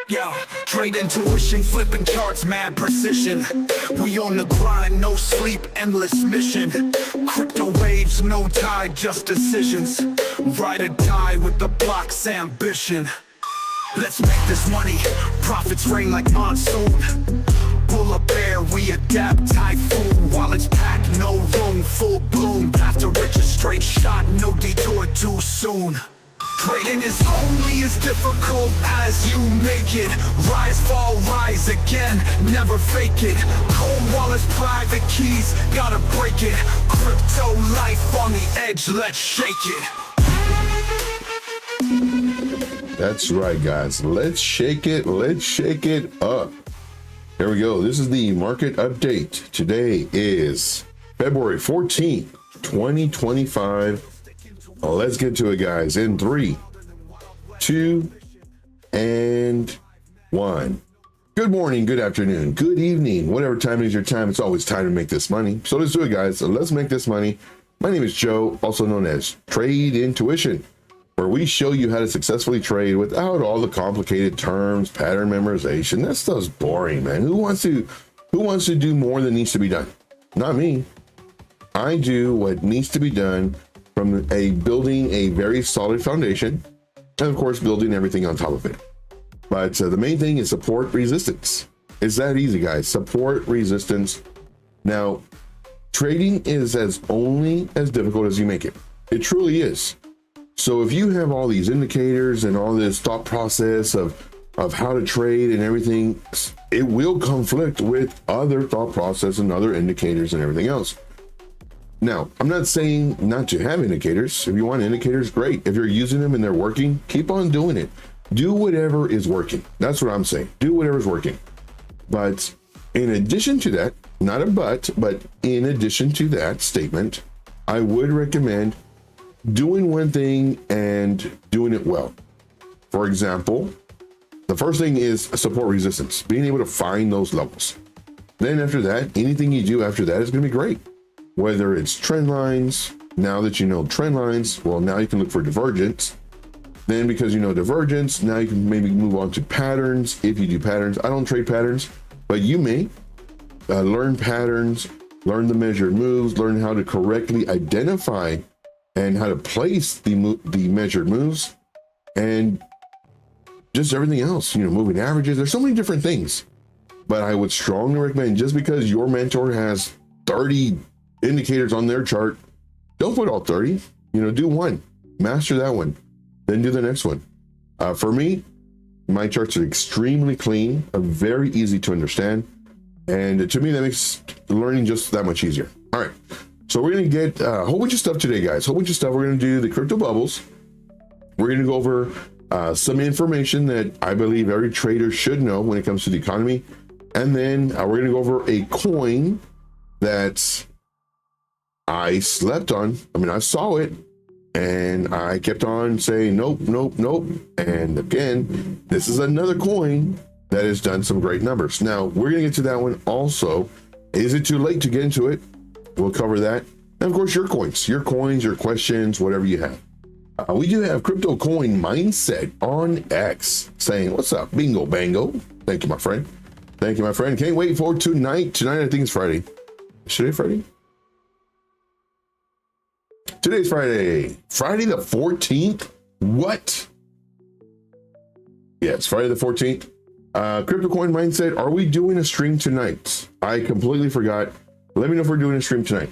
Yo, trade intuition, flipping charts, mad precision. We on the grind, no sleep, endless mission. Crypto waves, no tide, just decisions. Ride or die with the block's ambition. Let's make this money, profits rain like monsoon. Bull or bear, we adapt, typhoon. Wallets packed, no room, full bloom. Path to riches, straight shot, no detour too soon. Trading is only as difficult as you make it. Rise, fall, rise again, never fake it. Cold wallets, private keys, gotta break it. Crypto life on the edge, let's shake it. That's right, guys. Let's shake it. Let's shake it up. Here we go. This is the market update. Today is February 14th, 2025. Let's get to it, guys. In 3, 2, and 1. Good morning, good afternoon, good evening, whatever time it is your time. It's always time to make this money. So let's do it, guys. So let's make this money. My name is Joe, also known as Trade Intuition, where we show you how to successfully trade without all the complicated terms, pattern memorization. That stuff's boring, man. Who wants to do more than needs to be done? Not me. I do what needs to be done from building a very solid foundation, and of course, building everything on top of it. But the main thing is support resistance. It's that easy, guys. Support resistance. Now, trading is only as difficult as you make it. It truly is. So if you have all these indicators and all this thought process of how to trade and everything, it will conflict with other thought process and other indicators and everything else. Now, I'm not saying not to have indicators. If you want indicators, great. If you're using them and they're working, keep on doing it. Do whatever is working. That's what I'm saying. Do whatever's working. But in addition to that, not a but in addition to that statement, I would recommend doing one thing and doing it well. For example, the first thing is support resistance, being able to find those levels. Then after that, anything you do after that is going to be great. Whether it's trend lines, now that you know trend lines, well, now you can look for divergence. Then because you know divergence, now you can maybe move on to patterns. If you do patterns, I don't trade patterns, but you may learn patterns, learn the measured moves, learn how to correctly identify and how to place the measured moves, and just everything else, moving averages. There's so many different things, but I would strongly recommend, just because your mentor has 30 indicators on their chart, don't put all 30, do one, master that one, then do the next one. For me, my charts are extremely clean, very easy to understand. And to me, that makes learning just that much easier. All right. So we're going to get a whole bunch of stuff today, guys. A whole bunch of stuff. We're going to do the crypto bubbles. We're going to go over some information that I believe every trader should know when it comes to the economy. And then we're going to go over a coin that I slept on. I mean, I saw it and I kept on saying, nope, nope, nope. And again, this is another coin that has done some great numbers. Now, we're going to get to that one also. Is it too late to get into it? We'll cover that. And of course, your coins, your questions, whatever you have. We do have Crypto Coin Mindset on X saying, what's up? Bingo, bango. Thank you, my friend. Thank you, my friend. Can't wait for tonight. Tonight, I think it's Friday. Is today Friday? Today's Friday. Friday the 14th? What? Yeah, it's Friday the 14th. Crypto Coin Mindset. Are we doing a stream tonight? I completely forgot. Let me know if we're doing a stream tonight.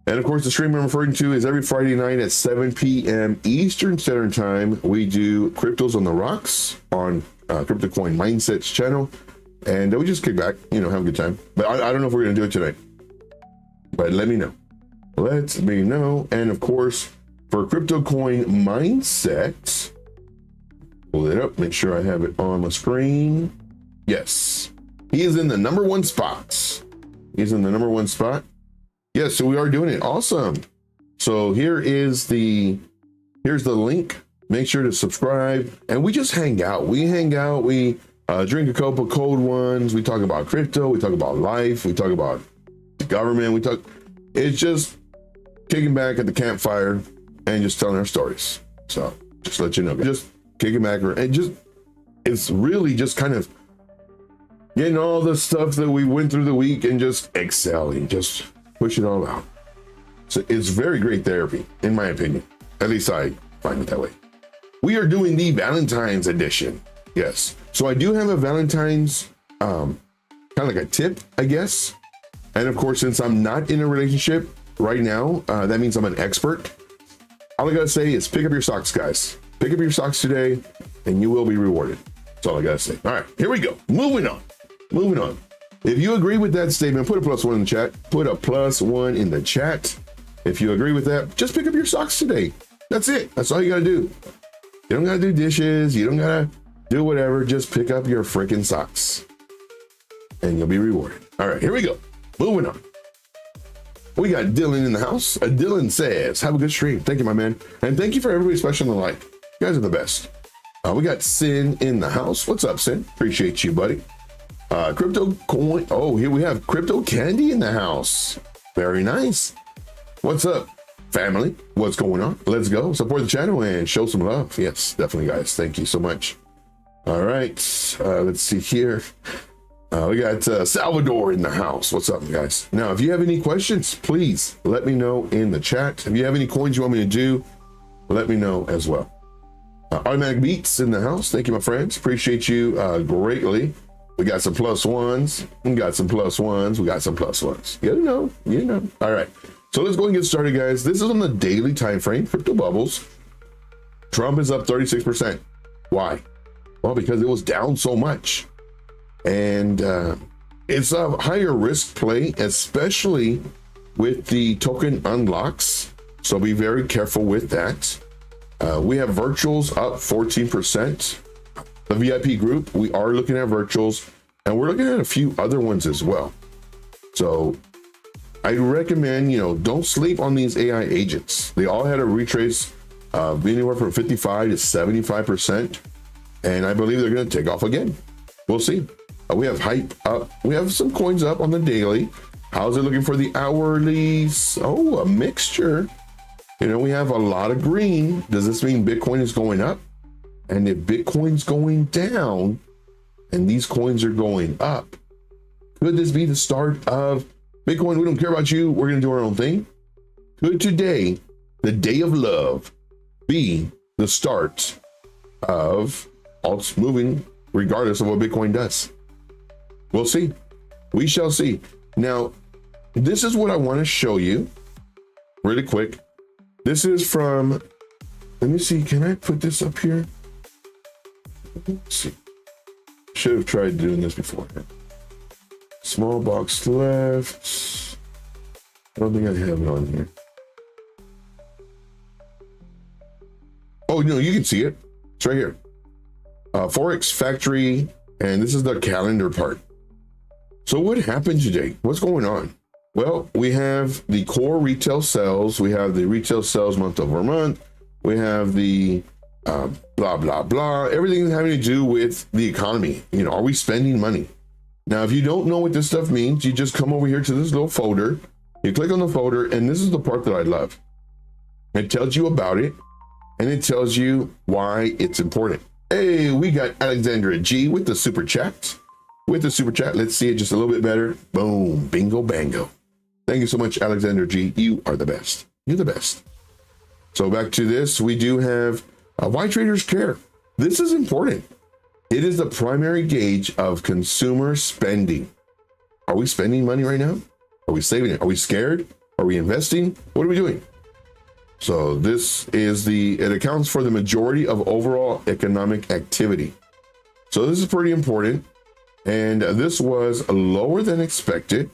And of course, the stream I'm referring to is every Friday night at 7 p.m. Eastern Standard Time. We do Cryptos on the Rocks on Crypto Coin Mindset's channel. And we just kick back, have a good time. But I don't know if we're going to do it tonight. But let me know. Let me know. And of course, for Crypto Coin Mindset, pull it up, make sure I have it on my screen. Yes, he is in the number one spot. He's in the number one spot. Yes, so we are doing it. Awesome. So here's the link. Make sure to subscribe, and we just hang out. We drink a couple cold ones. We talk about crypto. We talk about life. We talk about the government. It's just kicking back at the campfire and just telling our stories. So just let you know, just kicking back and just, if it's really just kind of getting all the stuff that we went through the week and just exhaling, just push it all out. So it's very great therapy, in my opinion. At least I find it that way. We are doing the Valentine's edition. Yes. So I do have a Valentine's, kind of like a tip, I guess. And of course, since I'm not in a relationship right now, that means I'm an expert. All I gotta say is pick up your socks, guys. Pick up your socks today and you will be rewarded. That's all I gotta say. All right, here we go. Moving on. If you agree with that statement, put a +1 in the chat. Put a +1 in the chat. If you agree with that, just pick up your socks today. That's it. That's all you gotta do. You don't gotta do dishes. You don't gotta do whatever. Just pick up your freaking socks and you'll be rewarded. All right, here we go. Moving on. We got Dylan in the house. Dylan says, have a good stream. Thank you, my man. And thank you for everybody special in the like. You guys are the best. We got Sin in the house. What's up, Sin? Appreciate you, buddy. Crypto coin. Oh, here we have Crypto Candy in the house. Very nice. What's up, family? What's going on? Let's go. Support the channel and show some love. Yes, definitely, guys. Thank you so much. All right. Let's see here. We got Salvador in the house. What's up, guys? Now, if you have any questions, please let me know in the chat. If you have any coins you want me to do, let me know as well. Automatic Beats in the house. Thank you, my friends. Appreciate you greatly. We got some +1s. We got some +1s. We got some +1s. You know. All right. So let's go and get started, guys. This is on the daily time frame. Crypto bubbles. Trump is up 36%. Why? Well, because it was down so much. And it's a higher risk play, especially with the token unlocks. So be very careful with that. We have virtuals up 14%. The VIP group, we are looking at virtuals, and we're looking at a few other ones as well. So I recommend, don't sleep on these AI agents. They all had a retrace of anywhere from 55 to 75%. And I believe they're going to take off again. We'll see. We have hype up. We have some coins up on the daily. How's it looking for the hourlies? Oh, a mixture. We have a lot of green. Does this mean Bitcoin is going up? And if Bitcoin's going down and these coins are going up, could this be the start of Bitcoin? We don't care about you. We're going to do our own thing. Could today, the day of love, be the start of alts moving regardless of what Bitcoin does? We'll see. We shall see. Now, this is what I want to show you really quick. This is from, let me see, can I put this up here? Let's see. Should have tried doing this before. Small box left. I don't think I have it on here. Oh, no, you can see it. It's right here. Forex Factory, and this is the calendar part. So what happened today? What's going on? Well, we have the core retail sales. We have the retail sales month over month. We have the blah, blah, blah. Everything having to do with the economy. Are we spending money? Now, if you don't know what this stuff means, you just come over here to this little folder. You click on the folder, and this is the part that I love. It tells you about it, and it tells you why it's important. Hey, we got Alexandra G with the super chat. Let's see it just a little bit better. Boom, bingo, bango. Thank you so much, Alexander G. You are the best. You're the best. So back to this, we do have why traders care. This is important. It is the primary gauge of consumer spending. Are we spending money right now? Are we saving it? Are we scared? Are we investing? What are we doing? So this is it accounts for the majority of overall economic activity. So this is pretty important. And this was lower than expected.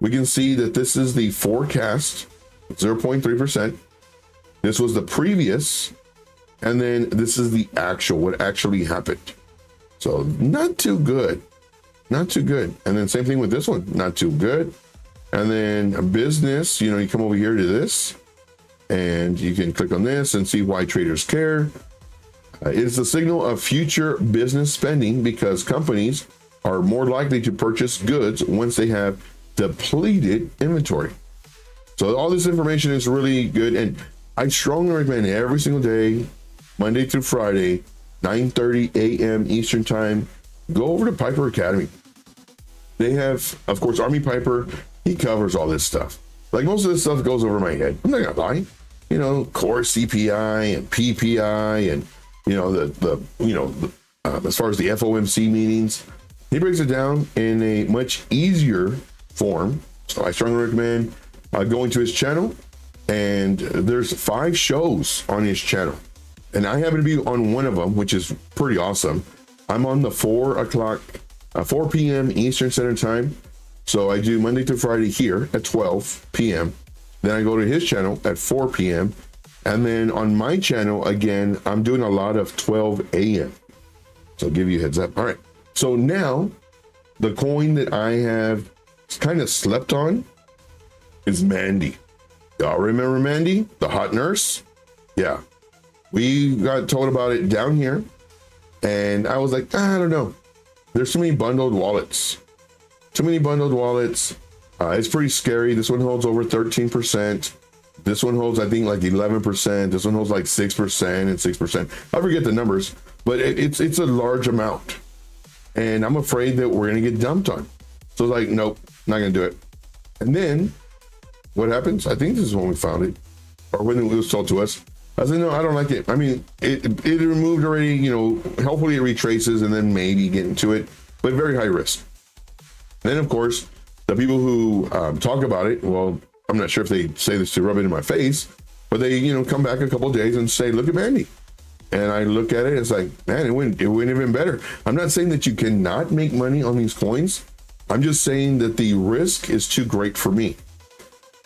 We can see that this is the forecast, 0.3%. This was the previous, and then this is the actual, what actually happened. So not too good, not too good. And then same thing with this one, not too good. And then business, you come over here to this, and you can click on this and see why traders care. It's a signal of future business spending because companies are more likely to purchase goods once they have depleted inventory. So all this information is really good, and I strongly recommend every single day, Monday through Friday, 9:30 a.m. Eastern time. Go over to Piper Academy. They have, of course, Army Piper. He covers all this stuff. Like most of this stuff goes over my head. I'm not gonna lie. You know, core CPI and PPI and as far as the FOMC meetings, he breaks it down in a much easier form. So I strongly recommend going to his channel. And there's 5 shows on his channel, and I happen to be on one of them, which is pretty awesome. I'm on the 4 p.m. Eastern Standard Time. So I do Monday through Friday here at 12 p.m. Then I go to his channel at 4 p.m. And then on my channel, again, I'm doing a lot of 12 a.m. So I'll give you a heads up. All right. So now the coin that I have kind of slept on is Mandy. Y'all remember Mandy, the hot nurse? Yeah. We got told about it down here. And I was like, I don't know. There's too many bundled wallets. Too many bundled wallets. It's pretty scary. This one holds over 13%. This one holds, I think, like 11%. This one holds like 6% and 6%. I forget the numbers, but it's a large amount. And I'm afraid that we're going to get dumped on. So I was like, nope, not going to do it. And then what happens? I think this is when we found it, or when it was told to us. I said, no, I don't like it. I mean, it removed already, you know, hopefully it retraces and then maybe get into it, but very high risk. Then, of course, the people who talk about it, well, I'm not sure if they say this to rub it in my face, but they, you know, come back a couple of days and say, look at Mandy. And I look at it, it's like, man, it went even better. I'm not saying that you cannot make money on these coins. I'm just saying that the risk is too great for me.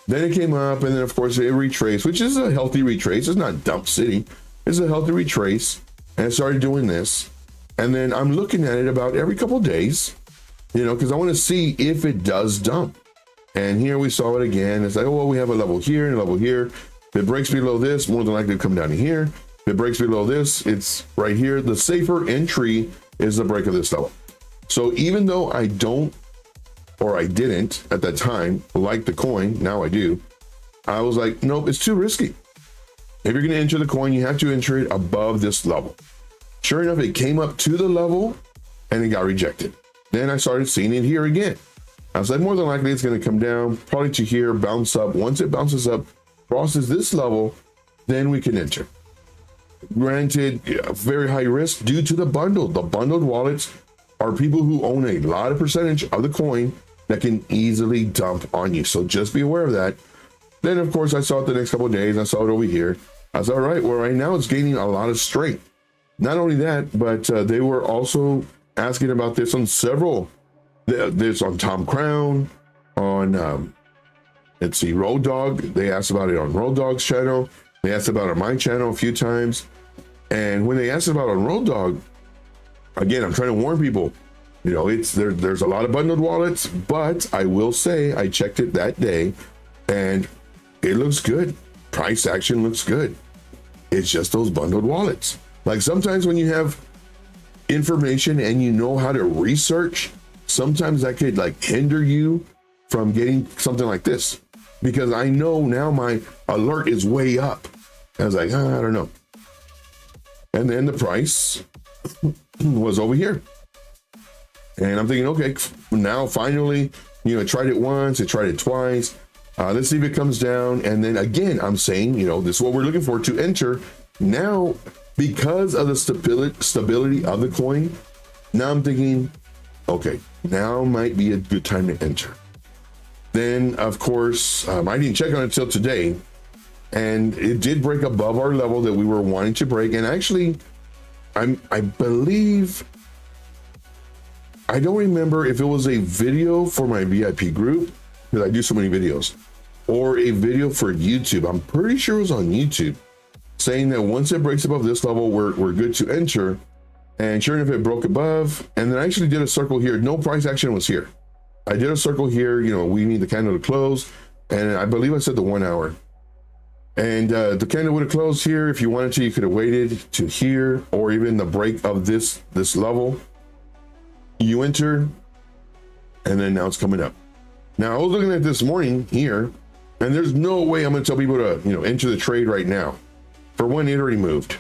Then it came up, and then of course it retraced, which is a healthy retrace. It's not dump city. It's a healthy retrace. And I started doing this. And then I'm looking at it about every couple of days, you know, because I want to see if it does dump. And here we saw it again. It's like, oh, well, we have a level here and a level here. If it breaks below this, more than likely to come down to here. If it breaks below this, it's right here. The safer entry is the break of this level. So even though I don't, or I didn't at that time like the coin, now I do, I was like, nope, it's too risky. If you're going to enter the coin, you have to enter it above this level. Sure enough, it came up to the level and it got rejected. Then I started seeing it here again. I was like, more than likely it's going to come down probably to here, bounce up. Once it bounces up, crosses this level, then we can enter. Granted, yeah, very high risk due to the bundle. The bundled wallets are people who own a lot of percentage of the coin that can easily dump on you. So just be aware of that. Then, of course, I saw it the next couple of days. I saw it over here. I was all right. Well, right now it's gaining a lot of strength. Not only that, but they were also asking about this on several. This on Tom Crown, on let's see, Road Dog. They asked about it on Road Dog's channel. They asked about it on my channel a few times. And when they asked about it on Road Dog, again, I'm trying to warn people. You know, there's a lot of bundled wallets, but I will say I checked it that day and it looks good. Price action looks good. It's just those bundled wallets. Like sometimes when you have information and you know how to research, sometimes that could like hinder you from getting something like this, because I know now my alert is way up. I was like, I don't know. And then the price was over here. And I'm thinking, okay, now finally, you know, I tried it once, I tried it twice. Let's see if it comes down. And then again, I'm saying, you know, this is what we're looking for to enter. Now, because of the stability of the coin, now I'm thinking, okay, now might be a good time to enter. Then, of course, I didn't check on it till today. And it did break above our level that we were wanting to break. And actually, I believe, I don't remember if it was a video for my VIP group, because I do so many videos, or a video for YouTube. I'm pretty sure it was on YouTube, saying that once it breaks above this level, we're good to enter. And sure enough, it broke above. And then I actually did a circle here. No price action was here. I did a circle here. You know, we need the candle to close. And I believe I said the 1 hour. And the candle would have closed here. If you wanted to, you could have waited to here, or even the break of this level. You enter, and then now it's coming up. Now I was looking at this morning here, and there's no way I'm going to tell people to, you know, enter the trade right now. For one, it already moved.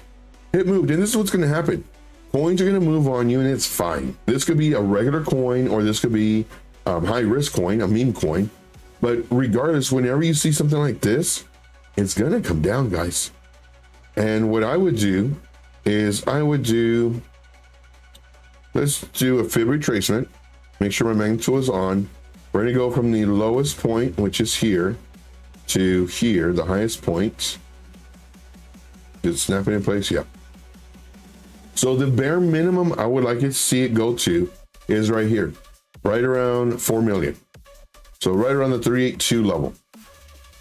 It moved, and this is what's going to happen. Coins are going to move on you, and it's fine. This could be a regular coin, or this could be high risk coin, a meme coin. But regardless, whenever you see something like this, it's going to come down, guys. And what I would do is let's do a fib retracement. Make sure my magnet tool is on. We're going to go from the lowest point, which is here, to here, the highest point. Just snap it in place. Yeah. So the bare minimum I would like to see it go to is right here, right around 4 million. So right around the 382 level.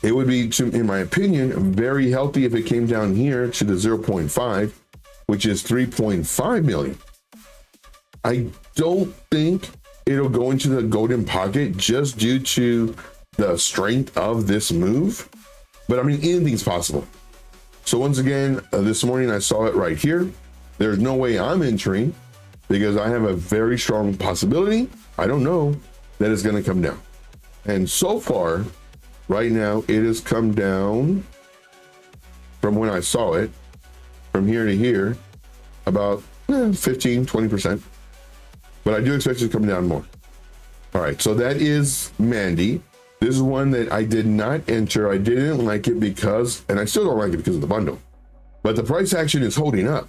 It would be, in my opinion, very healthy if it came down here to the 0.5, which is 3.5 million. I don't think it'll go into the golden pocket just due to the strength of this move. But I mean, anything's possible. So once again, this morning I saw it right here. There's no way I'm entering because I have a very strong possibility, I don't know, that it's going to come down. And so far, right now, it has come down from when I saw it, from here to here, about 15, 20%. But I do expect it to come down more. All right, so that is Mandy. This is one that I did not enter. I didn't like it because, and I still don't like it because of the bundle, but the price action is holding up.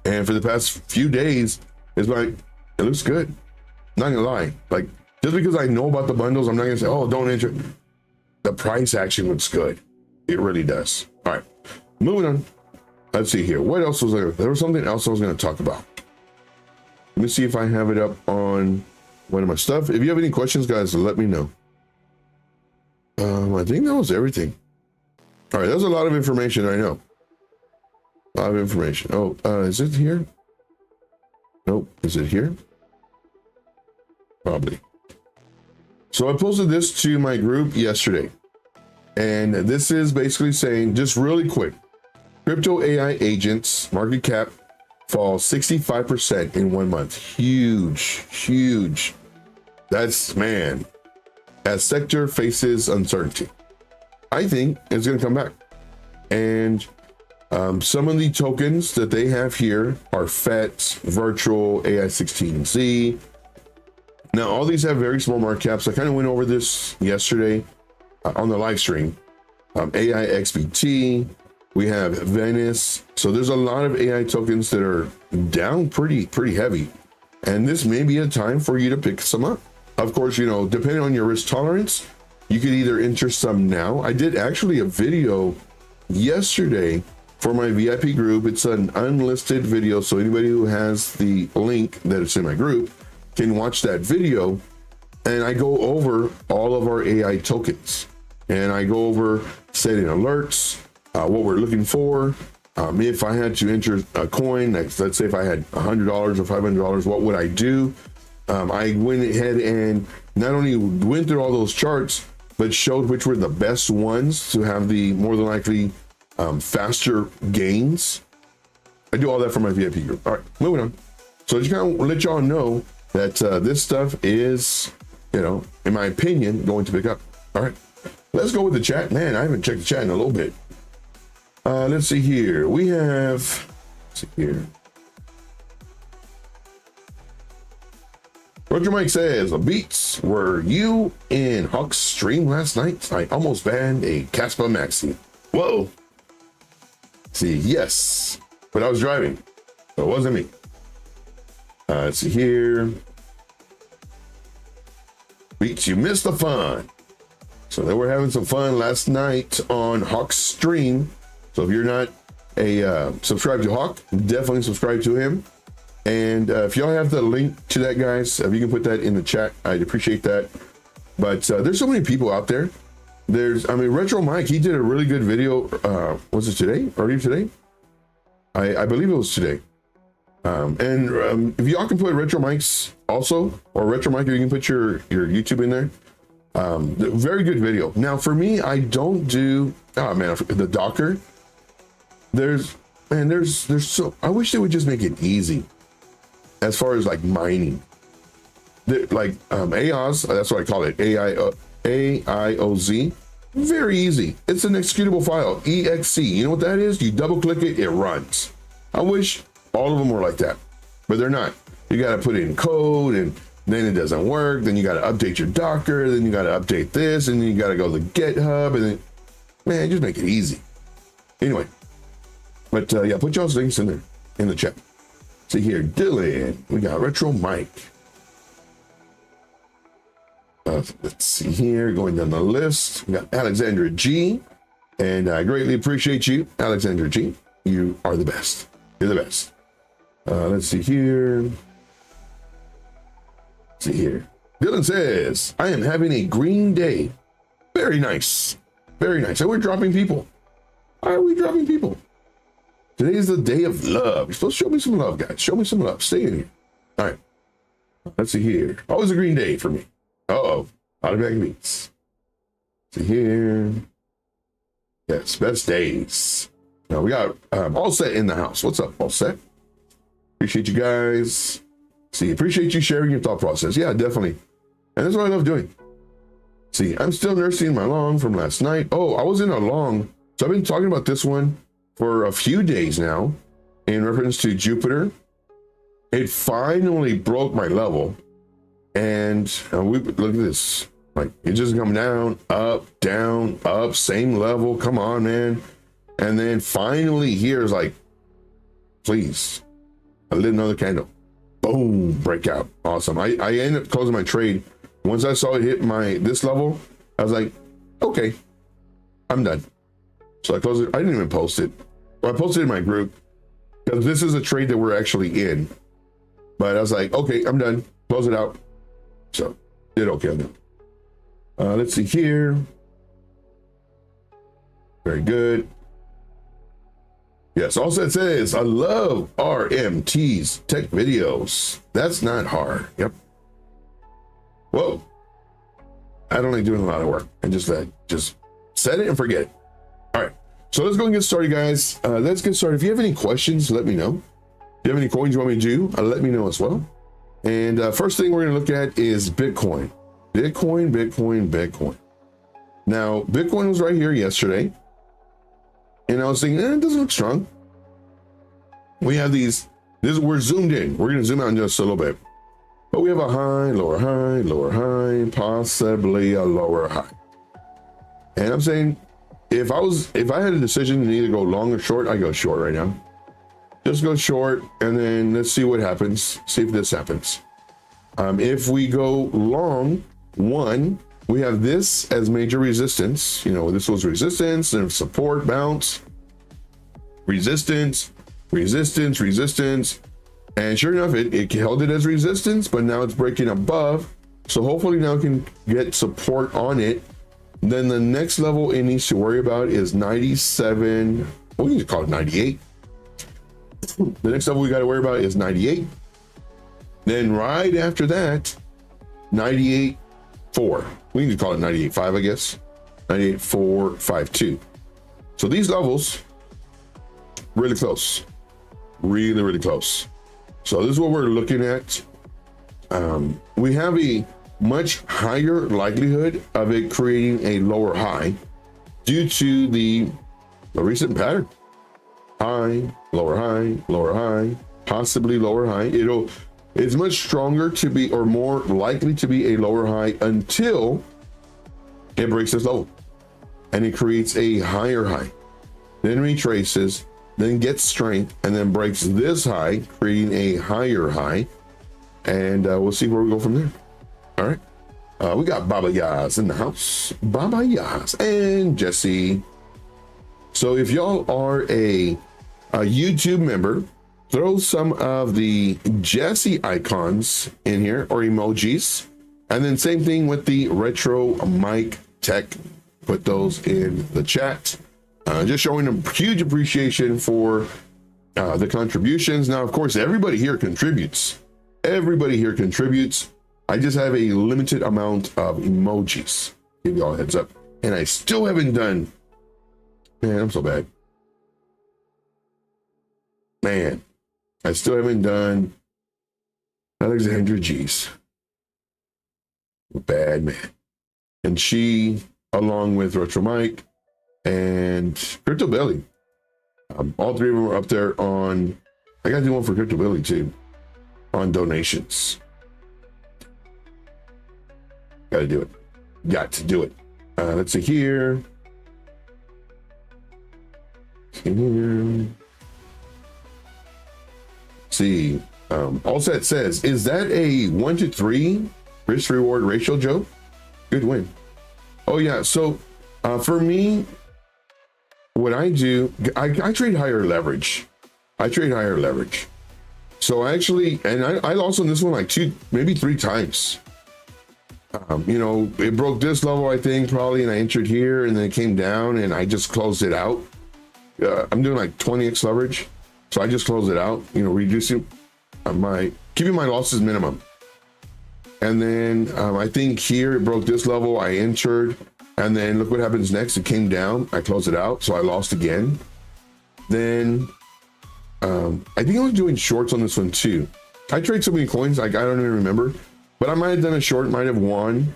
And for the past few days, it's like, it looks good. Not gonna lie. Like, just because I know about the bundles, I'm not gonna say, oh, don't enter. The price action looks good. It really does. All right, moving on. Let's see here. What else was there? There was something else I was gonna talk about. Let me see if I have it up on one of my stuff. If you have any questions, guys, let me know. I think that was everything. All right, that's a lot of information, I know. A lot of information. Oh, is it here? Nope. Is it here? Probably. So I posted this to my group yesterday. And this is basically saying, just really quick, crypto AI agents market cap falls 65% in 1 month. Huge, huge. That's, man, as sector faces uncertainty. I think it's going to come back. And some of the tokens that they have here are FET, Virtual, AI16Z. Now, all these have very small market caps. I kind of went over this yesterday on the live stream. AI XBT, we have Venice. So there's a lot of AI tokens that are down pretty heavy. And this may be a time for you to pick some up. Of course, you know, depending on your risk tolerance, you could either enter some now. I did actually a video yesterday for my VIP group. It's an unlisted video, so anybody who has the link that it's in my group can watch that video. And I go over all of our AI tokens, and I go over setting alerts, what we're looking for. If I had to enter a coin, let's say if I had $100 or $500, what would I do? I went ahead and not only went through all those charts, but showed which were the best ones to have the more than likely faster gains. I do all that for my VIP group. All right, moving on. So just kind of let y'all know that this stuff is, you know, in my opinion, going to pick up. All right, let's go with the chat. Man, I haven't checked the chat in a little bit. Let's see here. We have, let's see here. Roger Mike says, Beats, were you in Hawk's stream last night? I almost banned a Caspa Maxi. Whoa. See, yes, but I was driving, so it wasn't me. Let's see here. Beats, you missed the fun. So they were having some fun last night on Hawk's stream. So if you're not a subscribe to Hawk, definitely subscribe to him. And if y'all have the link to that, guys, if you can put that in the chat, I'd appreciate that. But there's so many people out there. I mean, Retro Mike, he did a really good video. Was it today? Earlier today? I believe it was today. And if y'all can put Retro Mike's also, or Retro Mike, if you can put your YouTube in there. Very good video. Now, for me, I don't do, oh man, the Docker. There's so, I wish they would just make it easy. As far as like mining, like AOZ, that's what I call it, AIOZ, very easy. It's an executable file, EXE. You know what that is? You double click it, it runs. I wish All of them were like that, but they're not. You got to put in code, and then it doesn't work. Then you got to update your Docker. Then you got to update this, and then you got to go to GitHub, and then, man, just make it easy. Anyway, but yeah, put y'all's links in there in the chat. See here, Dylan. We got Retro Mike. Let's see here, going down the list. We got Alexandra G. And I greatly appreciate you, Alexandra G. You are the best. You're the best. Let's see here. Let's see here. Dylan says, I am having a green day. Very nice. Very nice. And we're dropping people. Why are we dropping people? Today is the day of love. You're supposed to show me some love, guys. Show me some love. Stay in here. All right. Let's see here. Always a green day for me. Uh-oh. Automatic meats. See here. Yes, best days. Now we got All Set in the house. What's up, All Set? Appreciate you guys. See, appreciate you sharing your thought process. Yeah, definitely. And that's what I love doing. See, I'm still nursing my long from last night. Oh, I was in a long. So I've been talking about this one for a few days now in reference to Jupiter. It finally broke my level. And look at this. Like, it just come down, up, same level. Come on, man. And then finally here is like, please, I lit another candle. Boom, breakout. Awesome. I ended up closing my trade. Once I saw it hit this level, I was like, okay, I'm done. So I closed it. I didn't even post it. Well, I posted it in my group because this is a trade that we're actually in. But I was like, okay, I'm done. Close it out. So did okay on that. Let's see here. Very good. Yes, also it says, I love RMT's tech videos. That's not hard. Yep. Whoa. I don't like doing a lot of work. And just set it and forget it. All right. So let's go and get started, guys. Let's get started. If you have any questions, let me know. If you have any coins you want me to do, let me know as well. And first thing we're going to look at is Bitcoin. Bitcoin. Now, Bitcoin was right here yesterday. And I was thinking, it doesn't look strong. We have we're zoomed in. We're going to zoom out in just a little bit. But we have a high, lower high, possibly a lower high. And I'm saying, if I had a decision to either go long or short, I go short right now. Just go short, and then let's see what happens. See if this happens. If we go long, we have this as major resistance. You know, this was resistance and support, bounce, resistance. And sure enough, it held it as resistance, but now it's breaking above. So hopefully now it can get support on it. Then the next level it needs to worry about is 97. Well, we can call it 98. The next level we got to worry about is 98. Then right after that, 98.4. We can call it 98.5, I guess. 98.452. So these levels, really close. Really close. So this is what we're looking at. We have a much higher likelihood of it creating a lower high due to the recent pattern. High, lower high, possibly lower high. It's much stronger to be, or more likely to be, a lower high until it breaks this level and it creates a higher high, then retraces, then gets strength, and then breaks this high, creating a higher high. And we'll see where we go from there. All right. We got Baba Yaz in the house. Baba Yaz and Jesse. So if y'all are a YouTube member, throw some of the Jesse icons in here, or emojis. And then same thing with the retro mic tech. Put those in the chat. Just showing them huge appreciation for the contributions. Now, of course, everybody here contributes. I just have a limited amount of emojis. Give y'all a heads up. And I still haven't done. Man, I'm so bad. Man, I still haven't done Alexandra G's. Bad man. And she, along with Retro Mike and Crypto Belly, all three of them were up there on I got to do one for Cryptability too on donations. Got to do it. Got to do it. Let's see here. See, all set says, is that a 1 to 3 risk reward ratio, Joe? Good win. Oh yeah. So for me, what I do, I trade higher leverage. I trade higher leverage. So actually, and I lost on this one like 2, maybe 3 times. You know, it broke this level, I think, probably, and I entered here, and then it came down, and I just closed it out. I'm doing like 20x leverage, so I just closed it out. You know, reducing keeping my losses minimum. And then I think here it broke this level, I entered, and then look what happens next. It came down, I closed it out, so I lost again. Then I think I was doing shorts on this one too. I trade so many coins, like I don't even remember, but I might have done a short, might have won.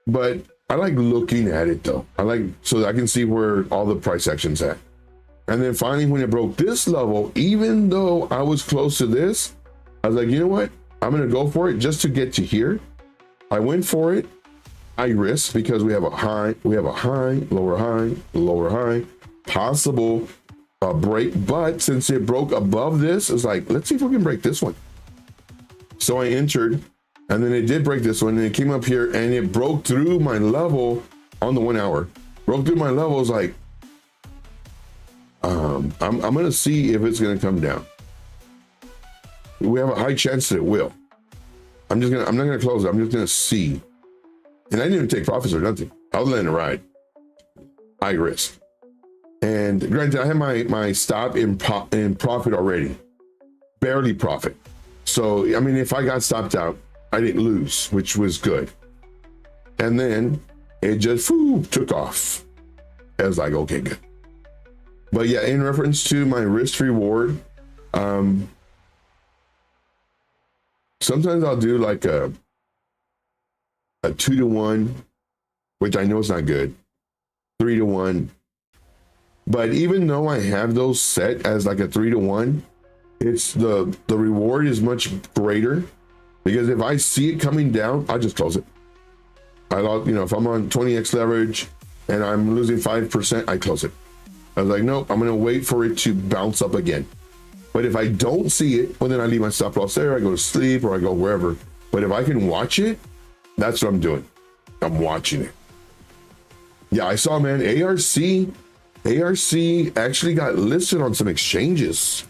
But I like looking at it though. I like, so that I can see where all the price action's at. And then finally, when it broke this level, even though I was close to this, I was like, you know what? I'm gonna go for it just to get to here. I went for it. I risked because we have a high, lower high, possible break. But since it broke above this, it's like, let's see if we can break this one. So I entered, and then it did break this one, and it came up here, and it broke through my level on the 1 hour. Broke through my level. Is like, I'm gonna see if it's gonna come down. We have a high chance that it will. I'm not gonna close it. I'm just gonna see. And I didn't even take profits or nothing. I was letting it ride. I risked. And granted, I had my stop in profit already. Barely profit. So, I mean, if I got stopped out, I didn't lose, which was good. And then it just took off. I was like, okay, good. But yeah, in reference to my risk reward, sometimes I'll do like a 2 to 1, which I know is not good. 3 to 1. But even though I have those set as like a 3 to 1, it's the reward is much greater, because if I see it coming down, I just close it. I lost, you know, if I'm on 20x leverage and I'm losing 5%, I close it. I was like, nope, I'm gonna wait for it to bounce up again. But if I don't see it, well, then I leave my stop loss there, I go to sleep, or I go wherever. But if I can watch it, that's what I'm doing. I'm watching it. Yeah, I saw, man, ARC actually got listed on some exchanges.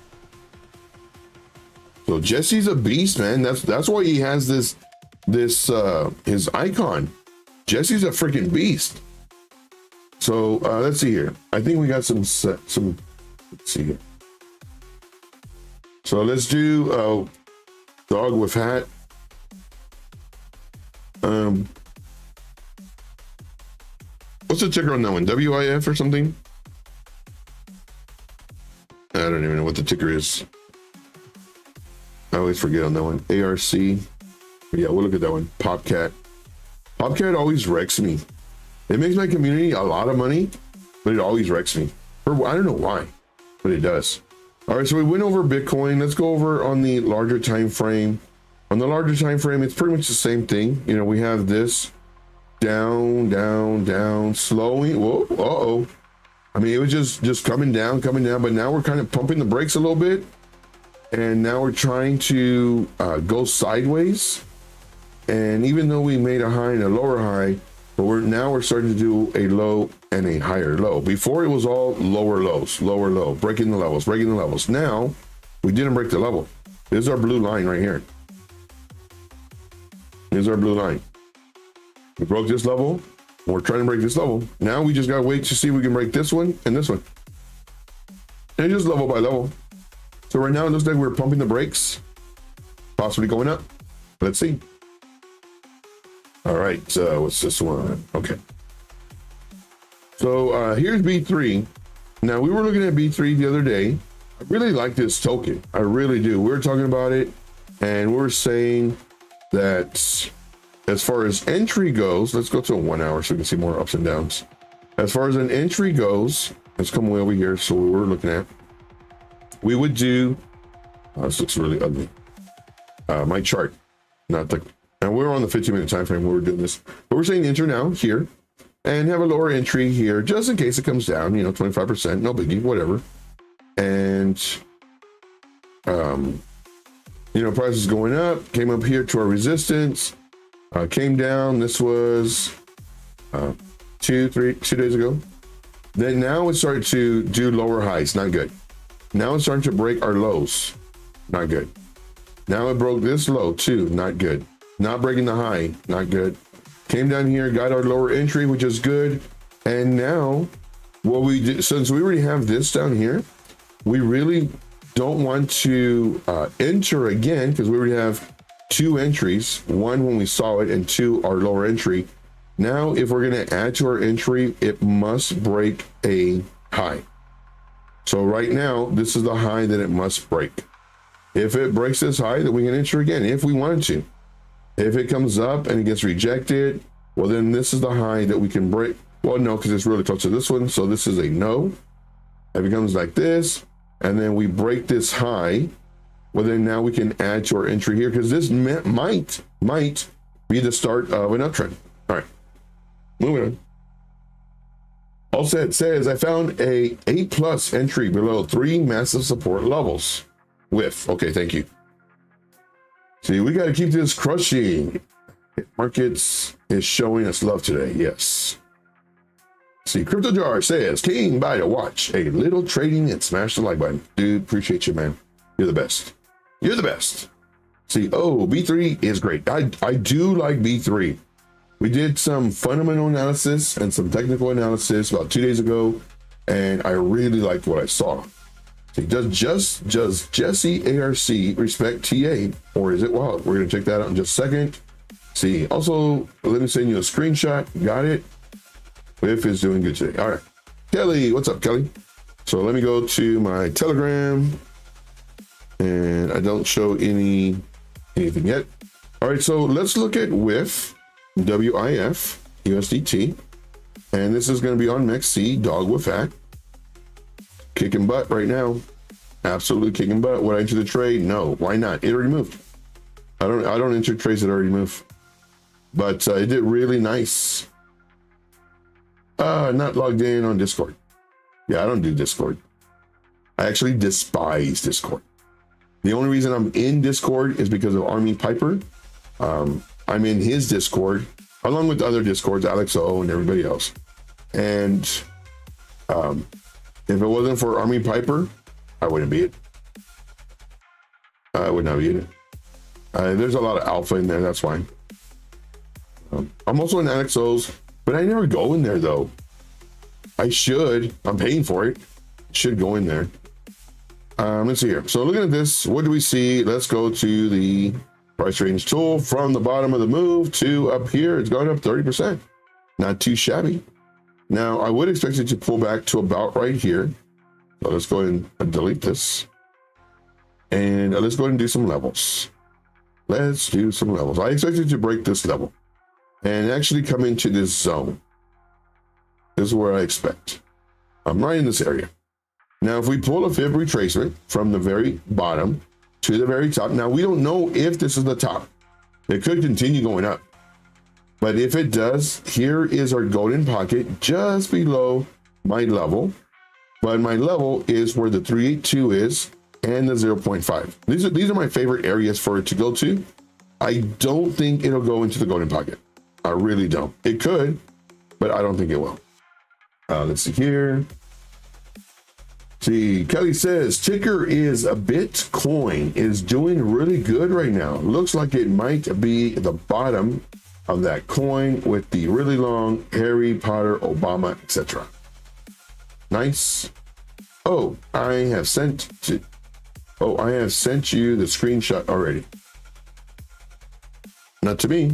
So Jesse's a beast, man. That's why he has this his icon. Jesse's a freaking beast. So let's see here. I think we got some. Let's see here. So let's do dog with hat. What's the ticker on that one? WIF or something? I don't even know what the ticker is. I always forget on that one. ARC. Yeah, we'll look at that one. Popcat. Popcat always wrecks me. It makes my community a lot of money, but it always wrecks me. I don't know why, but it does. All right, so we went over Bitcoin. Let's go over on the larger time frame. On the larger time frame, it's pretty much the same thing. You know, we have this down, slowing. Whoa, I mean, it was just coming down, but now we're kind of pumping the brakes a little bit. And now we're trying to go sideways. And even though we made a high and a lower high, but we're starting to do a low and a higher low. Before it was all lower lows, lower low, breaking the levels. Now we didn't break the level. This is our blue line right here. Here's our blue line. We broke this level. We're trying to break this level. Now we just gotta wait to see if we can break this one and this one. And just level by level. So right now it looks like we're pumping the brakes, possibly going up. Let's see. All right, what's this one? Okay. So here's B3. Now we were looking at B3 the other day. I really like this token. I really do. We were talking about it, and we're saying that as far as entry goes, let's go to a 1 hour so we can see more ups and downs. As far as an entry goes, let's come way over here. So we were looking at, we would do This looks really ugly. My chart, not the, and we're on the 15-minute time frame where we're doing this, but we're saying enter now here and have a lower entry here just in case it comes down, you know, 25%, no biggie, whatever. And you know, price is going up, came up here to our resistance, came down. This was 2 days ago. Then now it started to do lower highs, not good. Now it's starting to break our lows, not good. Now it broke this low too, not good. Not breaking the high, not good. Came down here, got our lower entry, which is good. And now what we did, since we already have this down here, we really don't want to enter again because we already have 2 entries, 1 when we saw it and 2 our lower entry. Now, if we're going to add to our entry, it must break a high. So right now, this is the high that it must break. If it breaks this high, then we can enter again if we wanted to. If it comes up and it gets rejected, well, then this is the high that we can break. Well, no, because it's really close to this one. So this is a no. It becomes like this, and then we break this high. Well, then now we can add to our entry here because this might be the start of an uptrend. All right. Moving on. Also, it says, I found a A+ entry below 3 massive support levels. Wif. Okay, thank you. See, we got to keep this crushing. Markets is showing us love today. Yes. See, Crypto Jar says, King, buy to watch a little trading and smash the like button. Dude, appreciate you, man. You're the best. You're the best. See, oh, B3 is great. I do like B3. We did some fundamental analysis and some technical analysis about 2 days ago, and I really liked what I saw. See, does Jesse ARC respect TA, or is it wild? We're going to check that out in just a second. See, also, let me send you a screenshot. Got it. Wif is doing good today. All right. Kelly, what's up, Kelly? So let me go to my Telegram, and I don't show anything yet. All right, so let's look at Wif. WIF USDT, and this is going to be on MEXC dog Wif Hat. Kicking butt right now, absolutely kicking butt. Would I enter the trade? No. Why not? It already moved. I don't enter trades that already move, but it did really nice. Not logged in on Discord. Yeah, I don't do Discord. I actually despise Discord. The only reason I'm in Discord is because of Army Piper. I'm in his Discord along with other Discords, Alex O and everybody else. And if it wasn't for Army Piper, I wouldn't be it. I would not be in it. There's a lot of alpha in there. That's why. I'm also in Alex O's, but I never go in there though. I should. I'm paying for it. Should go in there. Let's see here. So looking at this, what do we see? Let's go to the price range tool. From the bottom of the move to up here, it's gone up 30%. Not too shabby. Now, I would expect it to pull back to about right here. So let's go ahead and delete this. And let's go ahead and do some levels. Let's do some levels. I expect it to break this level and actually come into this zone. This is where I expect. I'm right in this area. Now, if we pull a fib retracement from the very bottom to the very top, now we don't know if this is the top. It could continue going up. But if it does, here is our golden pocket just below my level. But my level is where the 382 is and the 0.5. These are my favorite areas for it to go to. I don't think it'll go into the golden pocket. I really don't. It could, but I don't think it will. Let's see here. See, Kelly says ticker is a Bitcoin is doing really good right now. Looks like it might be the bottom of that coin with the really long Harry Potter, Obama, etc. Nice. Oh, I have sent you the screenshot already. Not to me.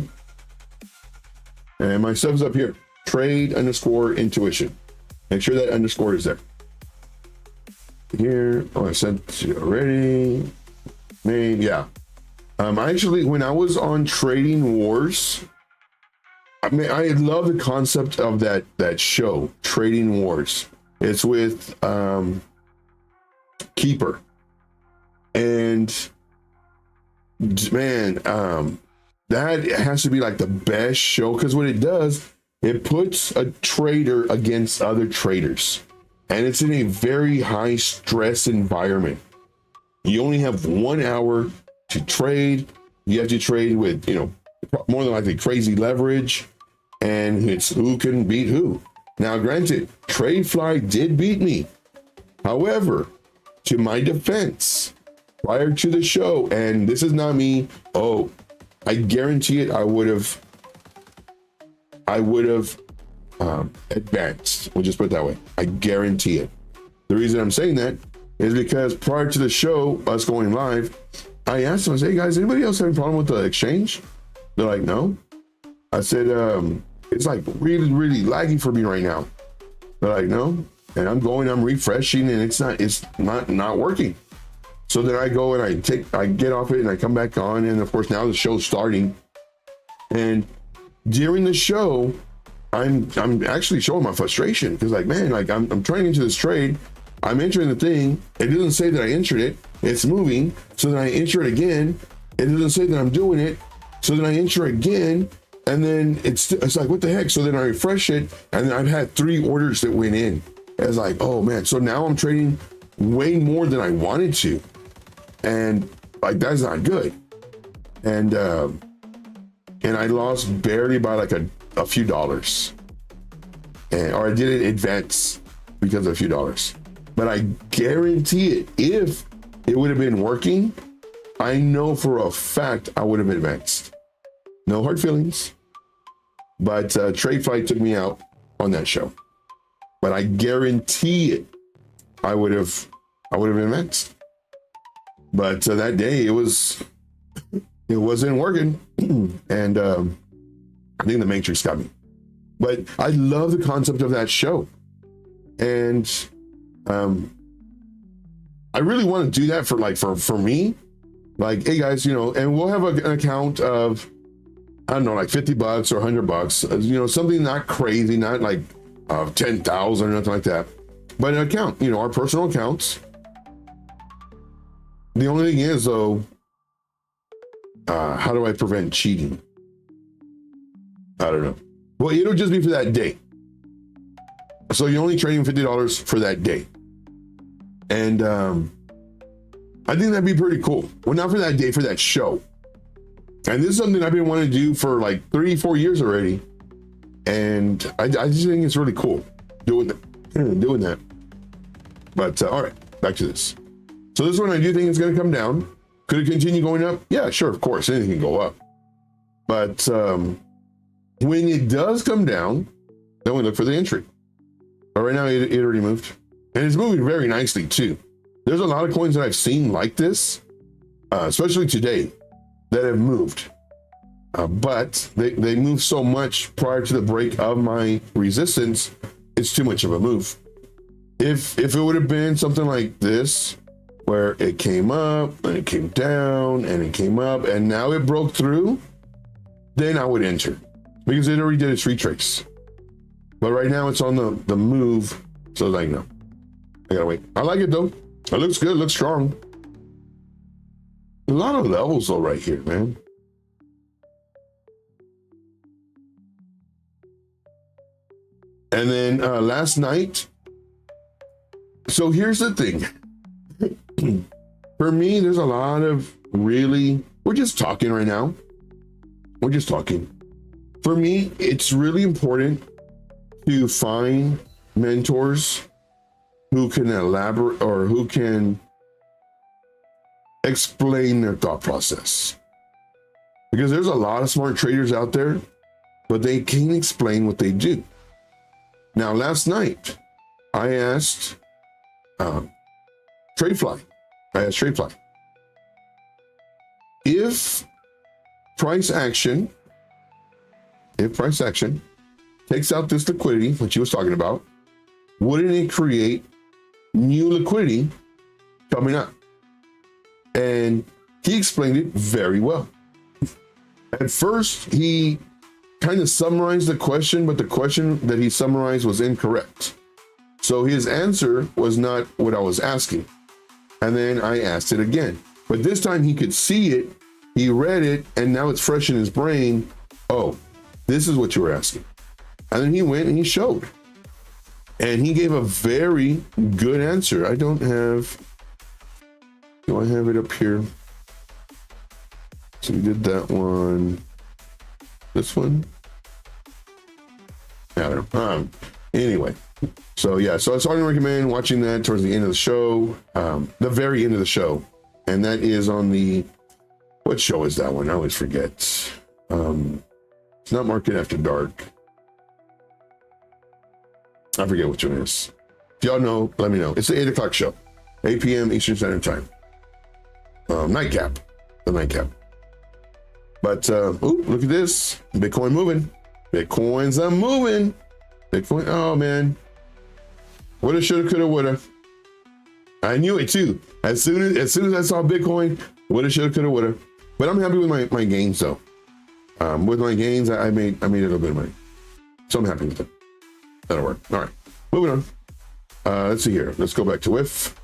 And my sub's up here. Trade_intuition. Make sure that underscore is there. Here, oh, I sent it to you already. Yeah. Actually, when I was on Trading Wars, I love the concept of that show, Trading Wars. It's with Keeper. And man, that has to be like the best show, because what it does, it puts a trader against other traders, and it's in a very high stress environment. You only have 1 hour to trade. You have to trade with, more than likely crazy leverage, and it's who can beat who. Now, granted, TradeFly did beat me. However, to my defense, prior to the show, and this is not me, I guarantee it, I would have advanced. We'll just put it that way. I guarantee it. The reason I'm saying that is because prior to the show, us going live, I asked them, I said, hey guys, anybody else having a problem with the exchange? They're like, no. I said, it's like really, really laggy for me right now. They're like, no. And I'm refreshing, and it's not working. So then I go and I get off it and I come back on. And of course, now the show's starting. And during the show, I'm actually showing my frustration, because like, man, like I'm trying into this trade. I'm entering the thing. It doesn't say that I entered it. It's moving. So then I enter it again. It doesn't say that I'm doing it. So then I enter again. And then it's like, what the heck? So then I refresh it. And then I've had 3 orders that went in. It's like, oh man. So now I'm trading way more than I wanted to. And like, that's not good. And I lost barely by like a few dollars. Or I didn't advance because of a few dollars. But I guarantee it, if it would have been working, I know for a fact I would have advanced. No hard feelings. But TradeFly took me out on that show. But I guarantee it, I would have advanced. But that day it wasn't working. And I think the Matrix got me. But I love the concept of that show. And I really want to do that for me. Like, hey guys, and we'll have an account of, I don't know, like $50 or $100, something not crazy, not like 10,000 or nothing like that, but an account, our personal accounts. The only thing is though, how do I prevent cheating? I don't know. Well, it'll just be for that day. So you're only trading $50 for that day. And I think that'd be pretty cool. Well, not for that day, for that show. And this is something I've been wanting to do for like 3-4 years already. And I just think it's really cool doing that. But all right, back to this. So this one I do think is going to come down. Could it continue going up? Yeah, sure, of course, anything can go up. But when it does come down, then we look for the entry. But right now it already moved. And it's moving very nicely too. There's a lot of coins that I've seen like this, especially today, that have moved. But they move so much prior to the break of my resistance, it's too much of a move. If it would have been something like this, where it came up and it came down and it came up and now it broke through, then I would enter, because it already did its retrace. But right now it's on the move, so like, no, I gotta wait. I like it though. It looks good, looks strong. A lot of levels though right here, man. And then last night, so here's the thing. For me, there's a lot of we're just talking right now. We're just talking. For me, it's really important to find mentors who can elaborate or who can explain their thought process. Because there's a lot of smart traders out there, but they can't explain what they do. Now, last night, I asked TradeFly. If price action takes out this liquidity, which he was talking about, wouldn't it create new liquidity coming up? And he explained it very well. At first, he kind of summarized the question, but the question that he summarized was incorrect. So his answer was not what I was asking. And then I asked it again. But this time he could see it, he read it, and now it's fresh in his brain. Oh, this is what you were asking. And then he went and he showed. And he gave a very good answer. I don't have, do I have it up here? So we did that one. This one? I don't know. Anyway, so yeah, so I strongly recommend watching that towards the end of the show, the very end of the show. And that is on the, what show is that one? I always forget. It's not Market After Dark. I forget which one it is. If y'all know, let me know. It's the 8 o'clock show, 8 p.m. Eastern Standard Time. Nightcap, the nightcap. But, ooh, look at this. Bitcoin moving. Bitcoin's a moving. Bitcoin, oh man. Woulda, shoulda, coulda, woulda. I knew it too. As soon as I saw Bitcoin, woulda, shoulda, coulda, woulda. But I'm happy with my gains though. With my gains, I made a little bit of money. So I'm happy with it. That'll work. All right, moving on. Let's see here. Let's go back to Wif.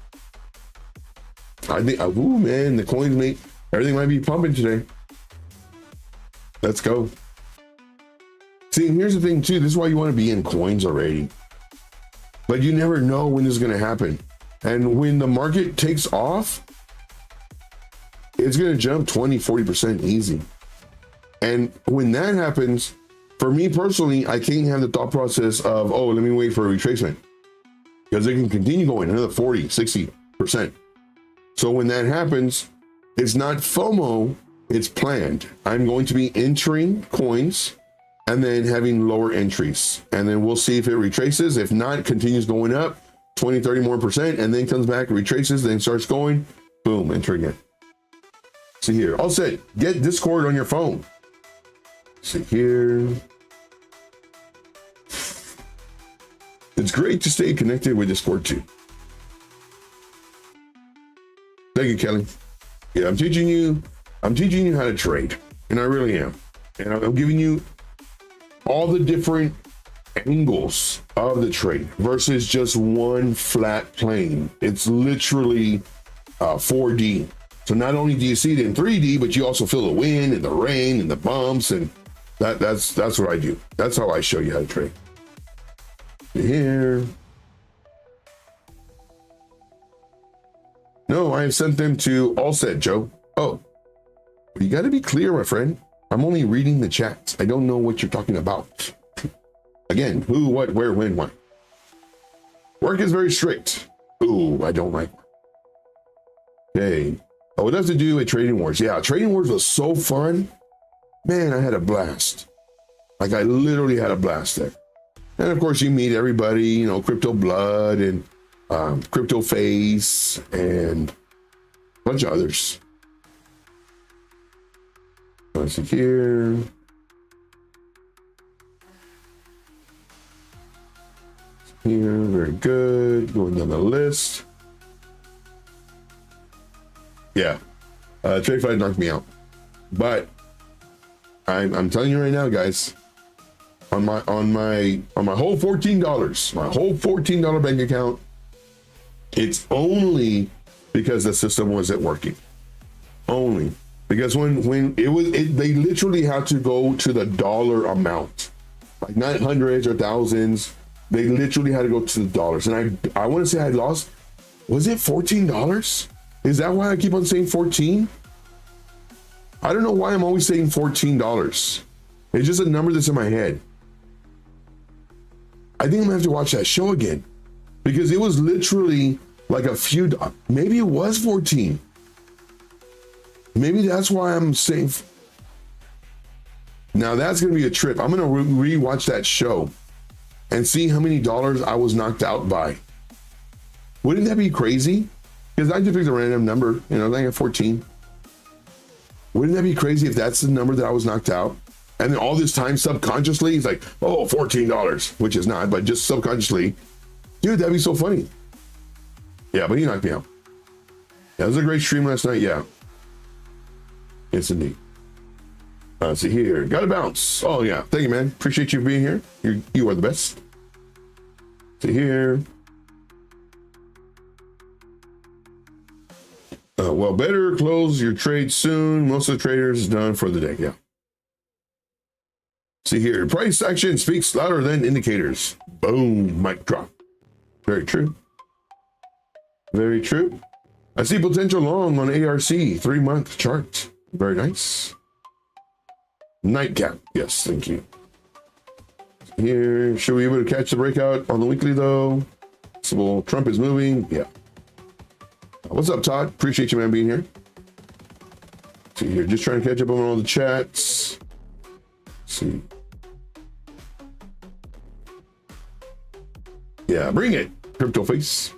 I think, ooh man, the coins everything might be pumping today. Let's go. See, here's the thing too. This is why you want to be in coins already. But you never know when this is going to happen. And when the market takes off, it's going to jump 20, 40% easy. And when that happens, for me personally, I can't have the thought process of, oh, let me wait for a retracement. Because it can continue going another 40, 60%. So when that happens, it's not FOMO, it's planned. I'm going to be entering coins and then having lower entries. And then we'll see if it retraces. If not, it continues going up 20, 30 more percent, and then comes back, retraces, then starts going, boom, enter again. See here, all set, get Discord on your phone. See here. It's great to stay connected with Discord too. Thank you, Kelly. Yeah, I'm teaching you how to trade, and I really am. And I'm giving you all the different angles of the trade versus just one flat plane. It's literally 4D. So not only do you see it in 3D, but you also feel the wind and the rain and the bumps, and that's what I do. That's how I show you how to trade. Here. No, I have sent them to All Set, Joe. Oh, you got to be clear, my friend. I'm only reading the chats. I don't know what you're talking about. Again, who, what, where, when, why. Work is very strict. Ooh, I don't like work. Okay. Oh, it has to do with Trading Wars. Yeah, Trading Wars was so fun. Man, I had a blast. Like, I literally had a blast there. And of course, you meet everybody, you know, Crypto Blood and Crypto Face and a bunch of others. Let's see here. Here, very good. Going down the list. Yeah, Trade Fight knocked me out, but I'm telling you right now, guys. On my whole $14, my whole $14 bank account, it's only because the system wasn't working. Only because when it was, they literally had to go to the dollar amount, like not hundreds or thousands. They literally had to go to the dollars. And I want to say I lost, was it $14? Is that why I keep on saying 14? I don't know why I'm always saying $14. It's just a number that's in my head. I think I'm gonna have to watch that show again because it was literally like a few, maybe it was 14. Maybe that's why I'm saying. Now that's gonna be a trip. I'm gonna re-watch that show and see how many dollars I was knocked out by. Wouldn't that be crazy? Because I just picked a random number, you know, like 14. Wouldn't that be crazy if that's the number that I was knocked out? And then all this time subconsciously, he's like, oh, $14, which is not, but just subconsciously. Dude, that'd be so funny. Yeah, but he knocked me out. Yeah, it was a great stream last night, yeah. Yes, indeed. Let's see here. Got to bounce. Oh, yeah. Thank you, man. Appreciate you being here. You are the best. See here. Well, better close your trade soon. Most of the traders is done for the day. Yeah. See here, price action speaks louder than indicators. Boom, mic drop. Very true. Very true. I see potential long on ARC 3-month chart. Very nice. Nightcap. Yes, thank you. Here, should we be able to catch the breakout on the weekly though? So Trump is moving. Yeah. What's up, Todd? Appreciate you, man, being here. See here, just trying to catch up on all the chats. See. Yeah, bring it, Crypto Face.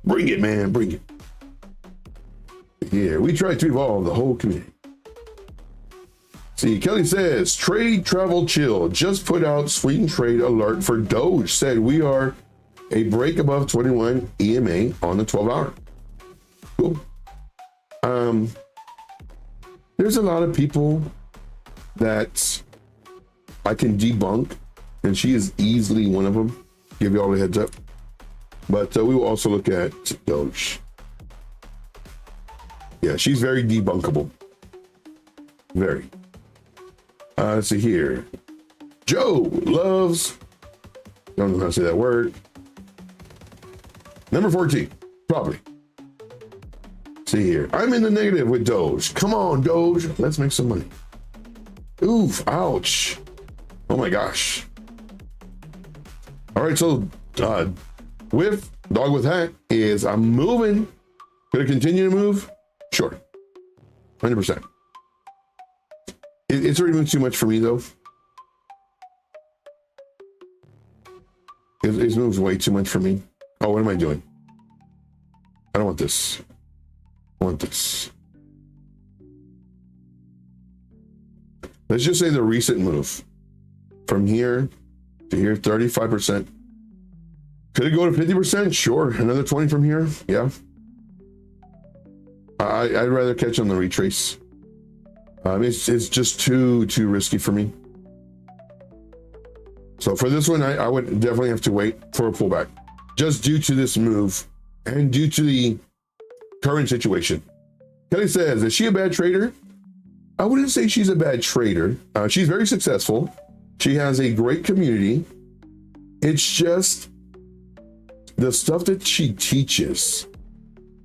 Bring it, man, bring it. Yeah, we try to evolve the whole community. See, Kelly says, trade travel chill. Just put out swing trade alert for Doge. Said we are a break above 21 EMA on the 12-hour. Cool. There's a lot of people that I can debunk, and she is easily one of them. Give you all a heads up. But we will also look at Doge. Yeah, she's very debunkable. Very. Let's see here. Joe loves, don't know how to say that word. Number 14, probably. See here. I'm in the negative with Doge. Come on, Doge. Let's make some money. Oof, ouch. Oh my gosh. All right, so with Dog with Hat is I'm moving. Gonna continue to move? Sure. 100%. It's already moved too much for me though. It moves way too much for me. Oh, what am I doing? I don't want this. I want this. Let's just say the recent move from here to here, 35%. Could it go to 50%? Sure. Another 20 from here? Yeah. I'd rather catch on the retrace. It's just too risky for me. So for this one, I would definitely have to wait for a pullback, just due to this move and due to the current situation. Kelly says, is she a bad trader? I wouldn't say she's a bad trader. She's very successful. She has a great community. It's just the stuff that she teaches.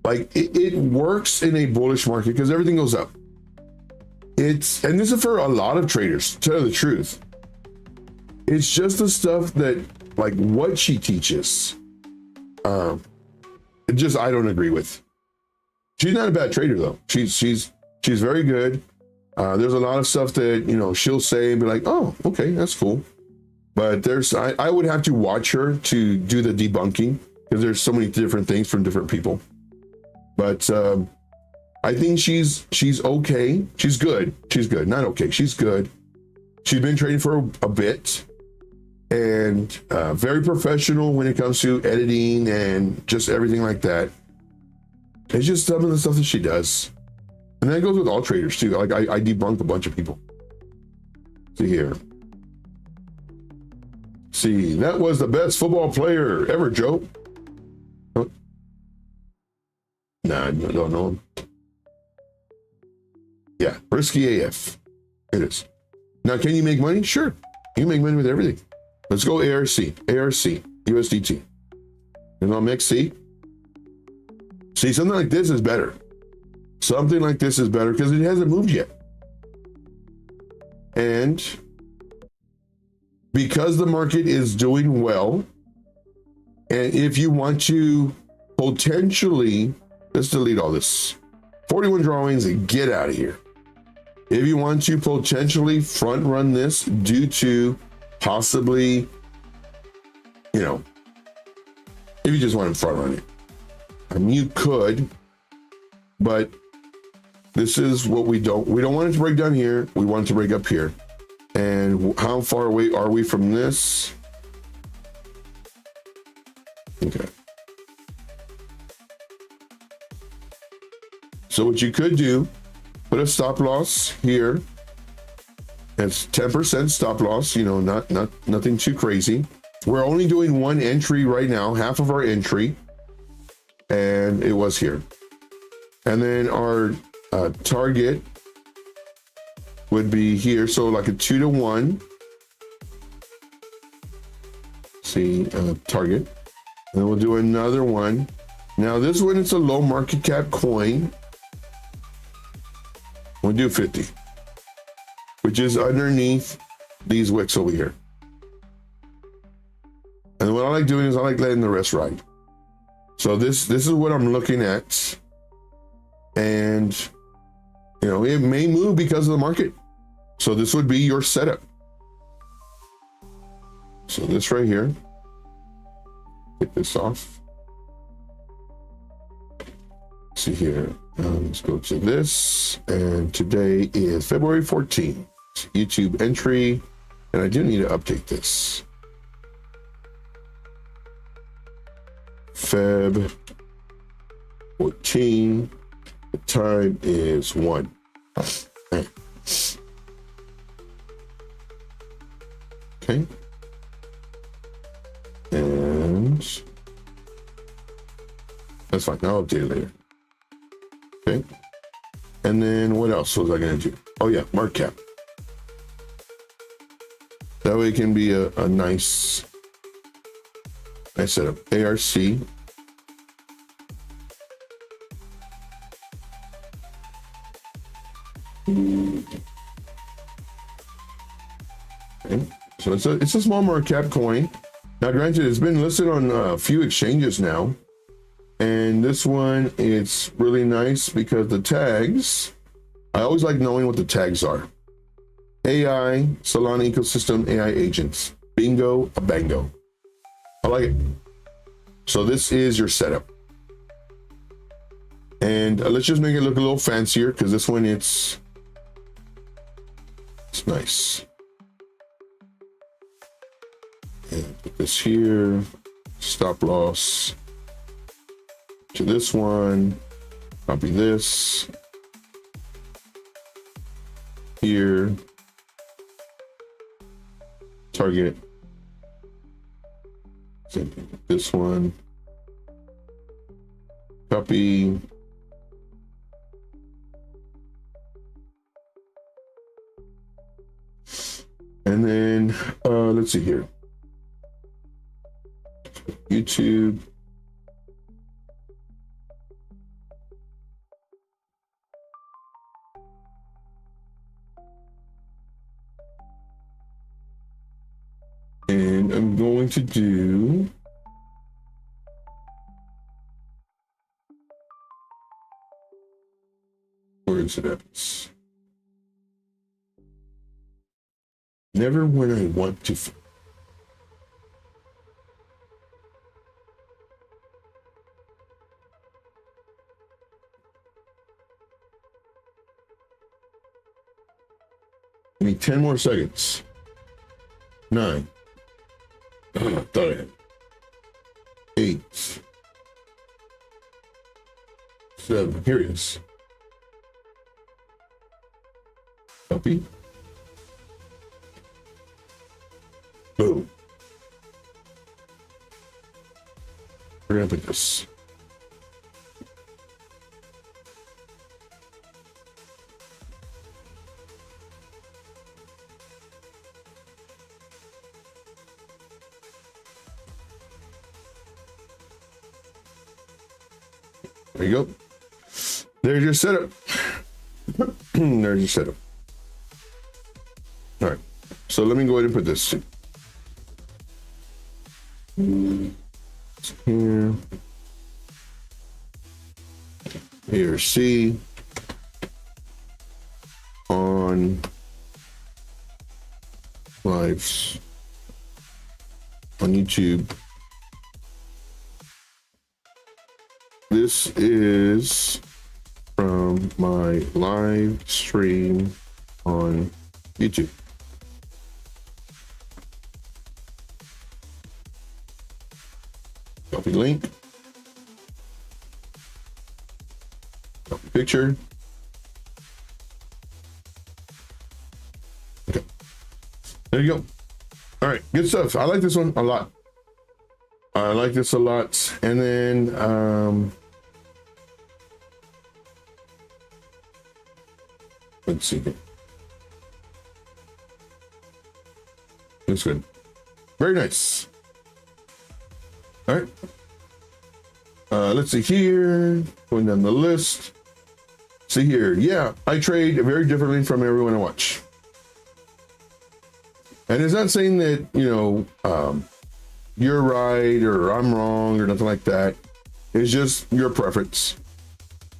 Like it works in a bullish market because everything goes up. And this is for a lot of traders, to tell you the truth. It's just the stuff that, like what she teaches, I don't agree with. She's not a bad trader though. She's very good. There's a lot of stuff that, she'll say and be like, oh, okay, that's cool. But I would have to watch her to do the debunking because there's so many different things from different people. But I think she's okay. She's good. She's good. Not okay. She's good. She's been trading for a bit and very professional when it comes to editing and just everything like that. It's just some of the stuff that she does. And that goes with all traders too. Like I debunk a bunch of people. See here. See, that was the best football player ever, Joe. Huh? Nah, I don't know him. Yeah, risky AF. It is. Now, can you make money? Sure. You can make money with everything. Let's go ARC, USDT. And I'll mix C. See, something like this is better. Something like this is better because it hasn't moved yet. And because the market is doing well, and if you want to potentially, let's delete all this. 41 drawings and get out of here. If you want to potentially front run this due to possibly, if you just want to front run it, you could, but this is what we don't want it to break down here. We want it to break up here. And how far away are we from this? Okay. So what you could do, put a stop loss here. It's 10% stop loss, nothing too crazy. We're only doing one entry right now, half of our entry. And it was here. And then our target would be here. So like a 2 to 1. See, target. And then we'll do another one. Now this one, it's a low market cap coin. We'll do 50, which is underneath these wicks over here. And what I like doing is I like letting the rest ride. So this is what I'm looking at. And, you know, it may move because of the market. So this would be your setup. So this right here, get this off. See here, let's go to this. And today is February 14th, YouTube entry. And I do need to update this. Feb 14, the time is 1. Okay. And that's fine. I'll update it later. Okay. And then what else was I going to do? Oh yeah, market cap. That way it can be a nice setup. ARC. Okay. So it's a small market cap coin. Now, granted, it's been listed on a few exchanges now, and this one, it's really nice because the tags, I always like knowing what the tags are. AI, Solana ecosystem, AI agents, bingo, a bango. I like it. So this is your setup. And let's just make it look a little fancier because this one, it's nice. And put this here, stop loss to this one, copy this here, target, this one, copy, and then let's see here. YouTube. And I'm going to do where is it at? Never when I want to. Give me 10 more seconds. 9. Thought I had 8. 7. Here it is. Copy. Boom. We're gonna put this. There you go. There's your setup. There's your setup. All right. So let me go ahead and put this here. Here, C on lives on YouTube. This is from my live stream on YouTube. Copy link. Copy picture. Okay. There you go. All right, good stuff. I like this one a lot. I like this a lot. And then Let's see here. Looks good. Very nice. All right. Let's see here. Going down the list. See here. Yeah, I trade very differently from everyone I watch. And it's not saying that, you know, you're right or I'm wrong or nothing like that. It's just your preference.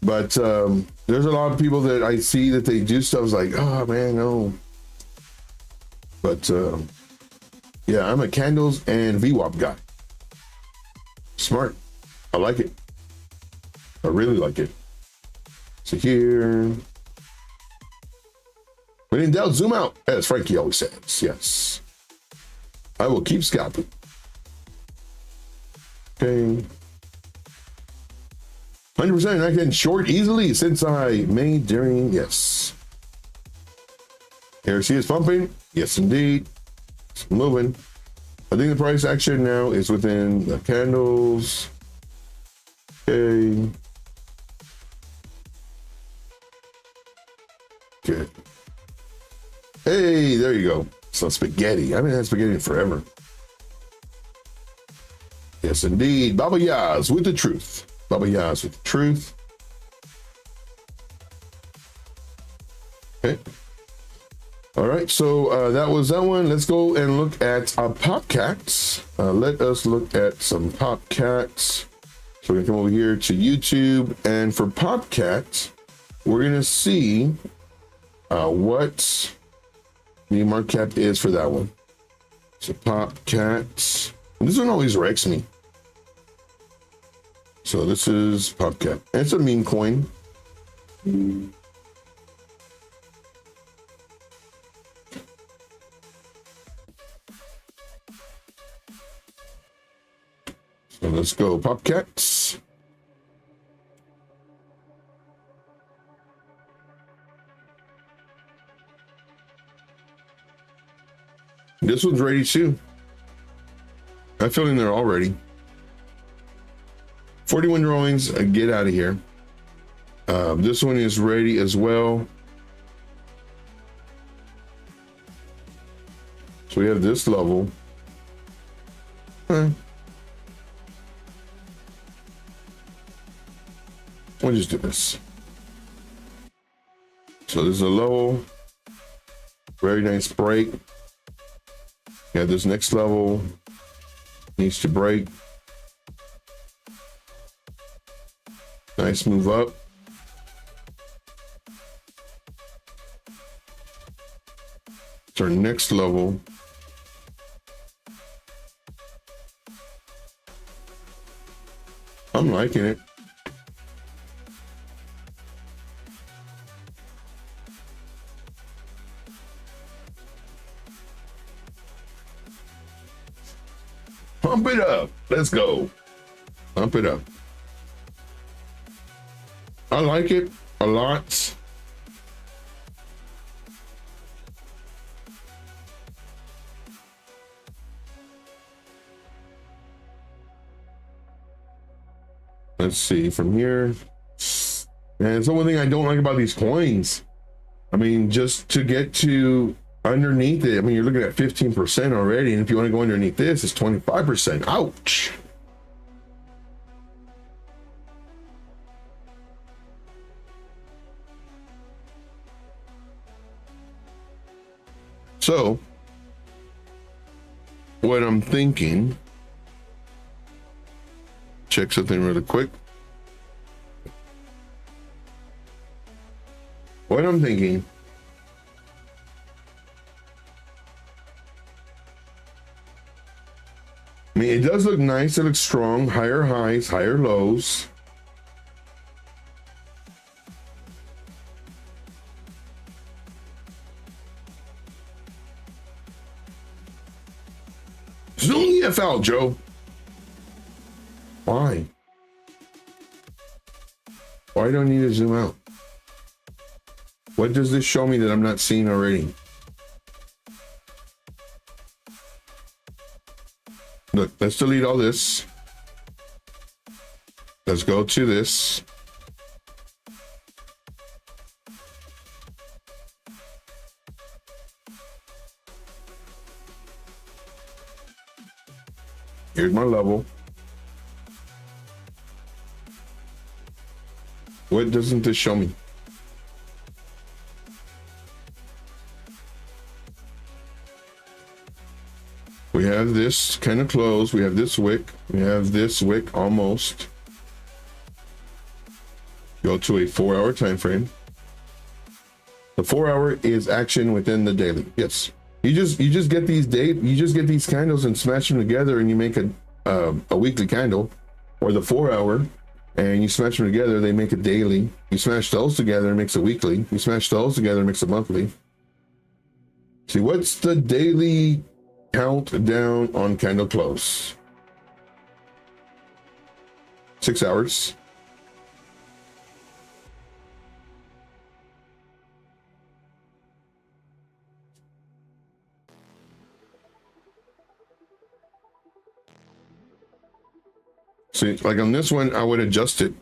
But there's a lot of people that I see that they do stuff like, oh man, no. But yeah, I'm a candles and VWAP guy. Smart. I like it. I really like it. So here. When in doubt, zoom out, as Frankie always says. Yes. I will keep scalping. Okay. 100% I can short easily since I made during, yes. Here, see it's pumping. Yes, indeed. It's moving. I think the price action now is within the candles. Okay. Good. Hey, there you go. Some spaghetti. I haven't had spaghetti in forever. Yes, indeed. Baba Yaz with the truth. Baba Yaz with the truth. Okay. All right, so that was that one. Let's go and look at Popcats. Let us look at some Popcats. So we're gonna come over here to YouTube, and for Popcat, we're gonna see what the market cap is for that one. So Popcat. This one always wrecks me. So this is Popcat. It's a meme coin. So let's go Popcats. This one's ready too. I feel in there already. 41 drawings, get out of here. This one is ready as well. So we have this level. We'll just do this. So this is a level. Very nice break. Yeah, this next level needs to break. Nice move up. It's our next level. I'm liking it. Pump it up. Let's go. Pump it up. I like it a lot. Let's see from here. And it's the one thing I don't like about these coins. I mean, just to get to underneath it, I mean, you're looking at 15% already. And if you want to go underneath this, it's 25%. Ouch. So, what I'm thinking, check something really quick. What I'm thinking, I mean, it does look nice, it looks strong, higher highs, higher lows. Zoom the F out, Joe. Why? Why do I need to zoom out? What does this show me that I'm not seeing already? Look, let's delete all this. Let's go to this. Here's my level. What doesn't this show me? We have this kind of close. We have this wick. We have this wick almost. Go to a 4-hour time frame. The 4-hour is action within the daily. Yes. You just get these these candles and smash them together, and you make a weekly candle, or the 4-hour, and you smash them together, they make a daily. You smash those together, it makes a weekly. You smash those together, it makes a monthly. See, what's the daily countdown on candle close? 6 hours. See, like on this one, I would adjust it.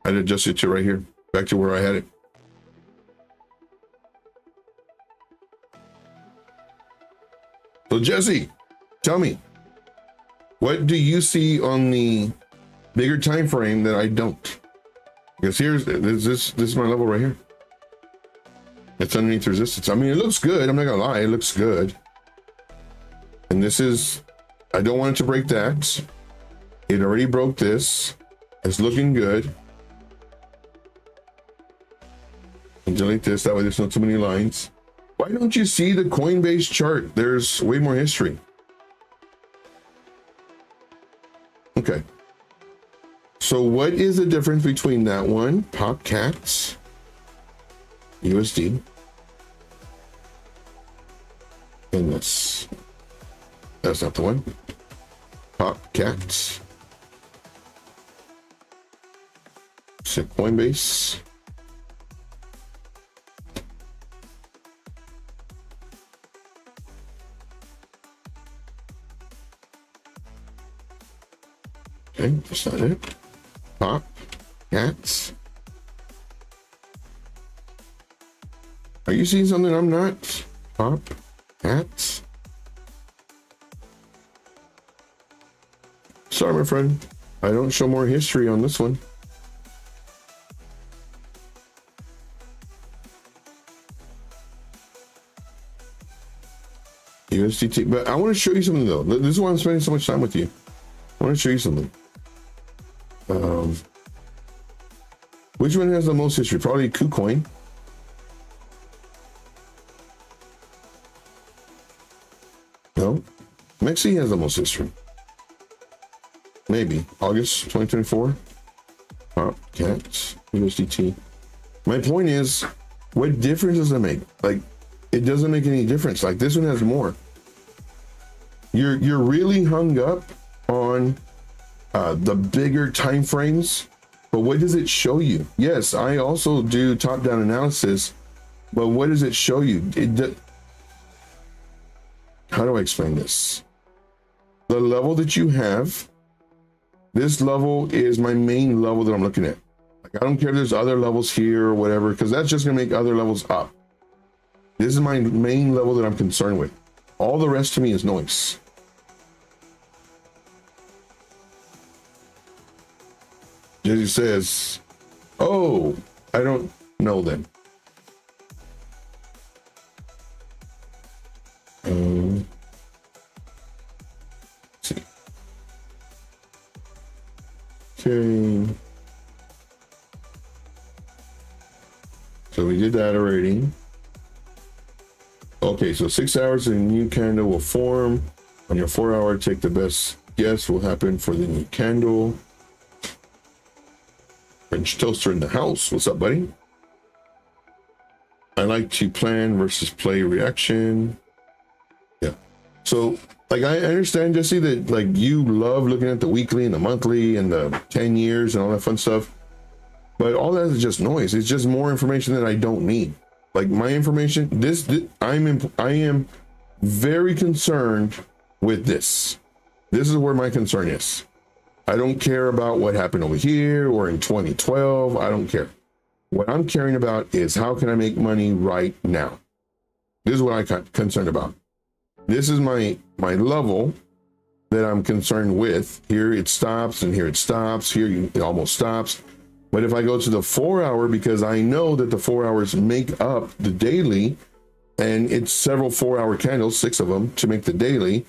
I'd adjust it to right here, back to where I had it. So Jesse, tell me, what do you see on the bigger time frame that I don't? Because this is my level right here. It's underneath resistance. I mean, it looks good. I'm not gonna lie, it looks good. And this is, I don't want it to break that. It already broke this. It's looking good. And delete this, that way there's not too many lines. Why don't you see the Coinbase chart? There's way more history. Okay. So what is the difference between that one, Popcat, USD, and this? That's not the one. Popcat. Coinbase. Okay, that's not it. Popcats. Are you seeing something I'm not? Popcats. Sorry, my friend. I don't show more history on this one. USDT, but I want to show you something though. This is why I'm spending so much time with you. I want to show you something. Which one has the most history? Probably KuCoin. No, Mexi has the most history. Maybe August 2024. Popcat, USDT. My point is, what difference does it make? Like, it doesn't make any difference. Like, this one has more. You're really hung up on the bigger time frames, but what does it show you? Yes, I also do top-down analysis, but what does it show you? How do I explain this? The level that you have, this level is my main level that I'm looking at. Like, I don't care if there's other levels here or whatever, because that's just gonna make other levels up. This is my main level that I'm concerned with. All the rest to me is noise. Jesse says, oh, I don't know then. Let's see. Okay. So we did that already. Okay, so 6 hours and a new candle will form. On your 4-hour, take the best guess will happen for the new candle. French toaster in the house. What's up, buddy? I like to plan versus play reaction. Yeah. So, like, I understand, Jesse, that like you love looking at the weekly and the monthly and the 10 years and all that fun stuff. But all that is just noise. It's just more information that I don't need. Like my information, I am very concerned with this. This is where my concern is. I don't care about what happened over here or in 2012. I don't care. What I'm caring about is how can I make money right now? This is what I'm concerned about. This is my level that I'm concerned with. Here it stops, and here it stops. Here it almost stops. But if I go to the 4 hour, because I know that the 4 hours make up the daily, and it's several 4 hour candles, 6 of them to make the daily,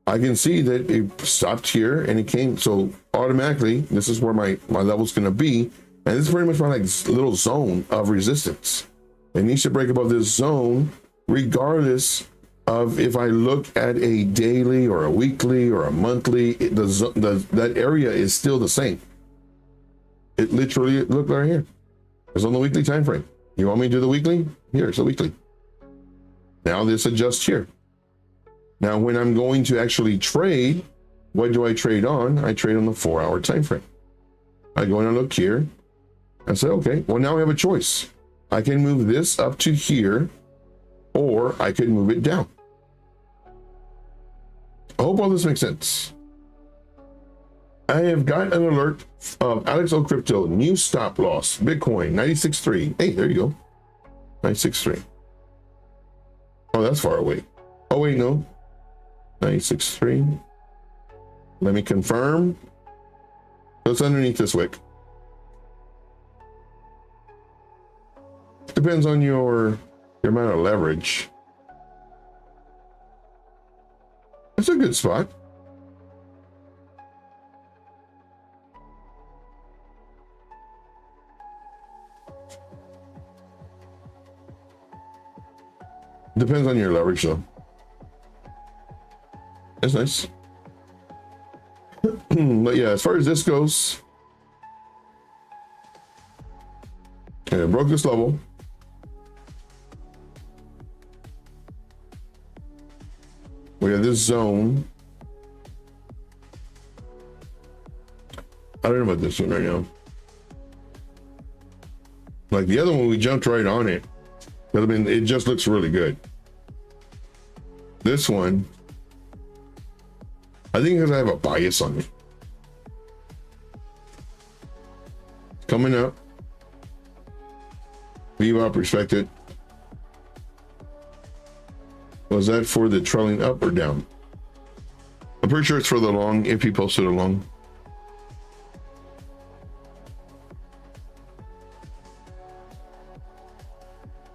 I can see that it stopped here and it came. So automatically, this is where my level's going to be. And this is pretty much my like little zone of resistance. It needs to break above this zone, regardless of if I look at a daily or a weekly or a monthly, that area is still the same. It literally, look right here. It's on the weekly time frame. You want me to do the weekly? Here, it's the weekly. Now this adjusts here. Now when I'm going to actually trade, what do I trade on? I trade on the 4 hour time frame. I go in and look here. I say, okay, well now I have a choice. I can move this up to here, or I could move it down. I hope all this makes sense. I have got an alert of Alex O Crypto, new stop loss, Bitcoin 96.3. Hey, there you go. 96.3. Oh, that's far away. Oh, wait, no. 96.3. Let me confirm. So it's underneath this wick. Depends on your amount of leverage. That's a good spot. Depends on your leverage though. That's nice. But yeah, as far as this goes, okay, I broke this level. We have this zone. I don't know about this one right now. Like the other one, we jumped right on it. But I mean, it just looks really good. This one, I think because I have a bias on it. Coming up. Leave up, respect it. Was that for the trailing up or down? I'm pretty sure it's for the long, if he posted a long.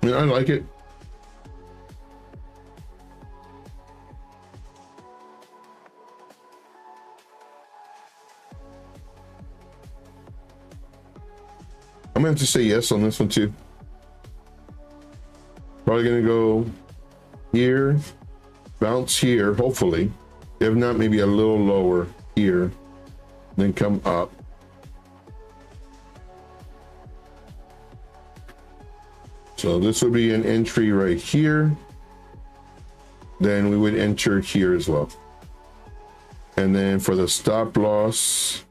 I mean, I like it. I'm gonna have to say yes on this one too. Probably gonna go here, bounce here, hopefully. If not, maybe a little lower here, then come up. So this would be an entry right here. Then we would enter here as well. And then for the stop loss,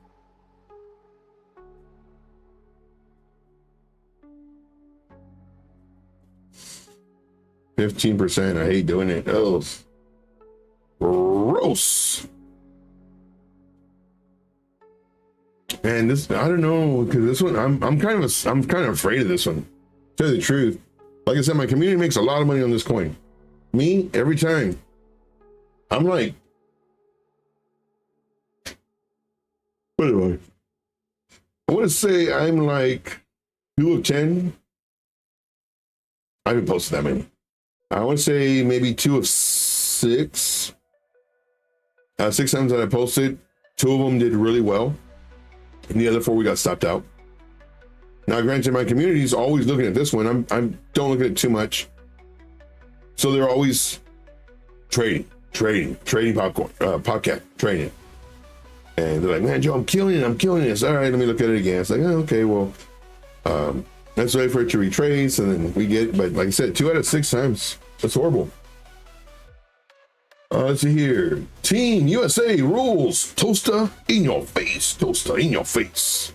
%. I hate doing it. Oh, gross. And this, I don't know, because this one, I'm kind of afraid of this one. To tell you the truth, like I said, my community makes a lot of money on this coin. Me, every time. I'm like, what do I want to say I'm like 2 of 10. I haven't posted that many. I want to say maybe 2 of 6. 6 times that I posted, 2 of them did really well, and the other 4 we got stopped out. Now, granted, my community is always looking at this one. I don't look at it too much, so they're always trading popcorn, Popcat, trading, and they're like, "Man, Joe, I'm killing it. It's all right. Let me look at it again." It's like, oh, okay, well, let's wait for it to retrace, and then we get. But like I said, 2 out of 6 times. That's horrible. Let's see here. Team USA rules. Toaster in your face. Toaster in your face.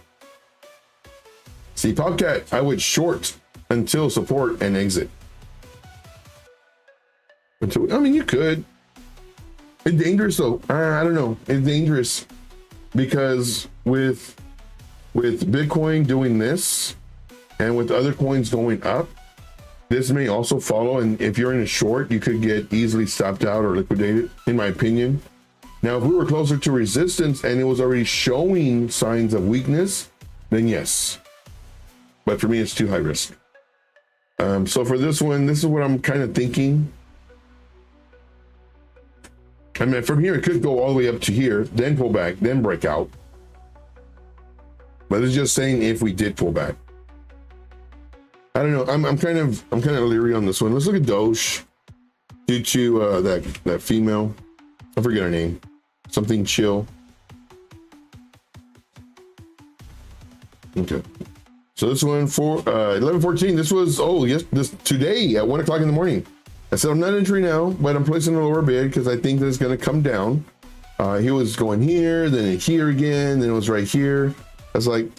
See, Popcat, I would short until support and exit. I mean, you could. It's dangerous though. I don't know. It's dangerous because with Bitcoin doing this and with other coins going up, this may also follow. And if you're in a short, you could get easily stopped out or liquidated, in my opinion. Now, if we were closer to resistance and it was already showing signs of weakness, then yes. But for me, it's too high risk. So for this one, this is what I'm kind of thinking. I mean, from here, it could go all the way up to here, then pull back, then break out. But it's just saying if we did pull back. I don't know. I'm kind of leery on this one. Let's look at Doge due to that female. I forget her name. Something chill. Okay. So this one for 11:14. This was this today at 1 o'clock in the morning. I said I'm not entering now, but I'm placing a lower bid because I think that it's going to come down. He was going here, then here again, then it was right here. I was like,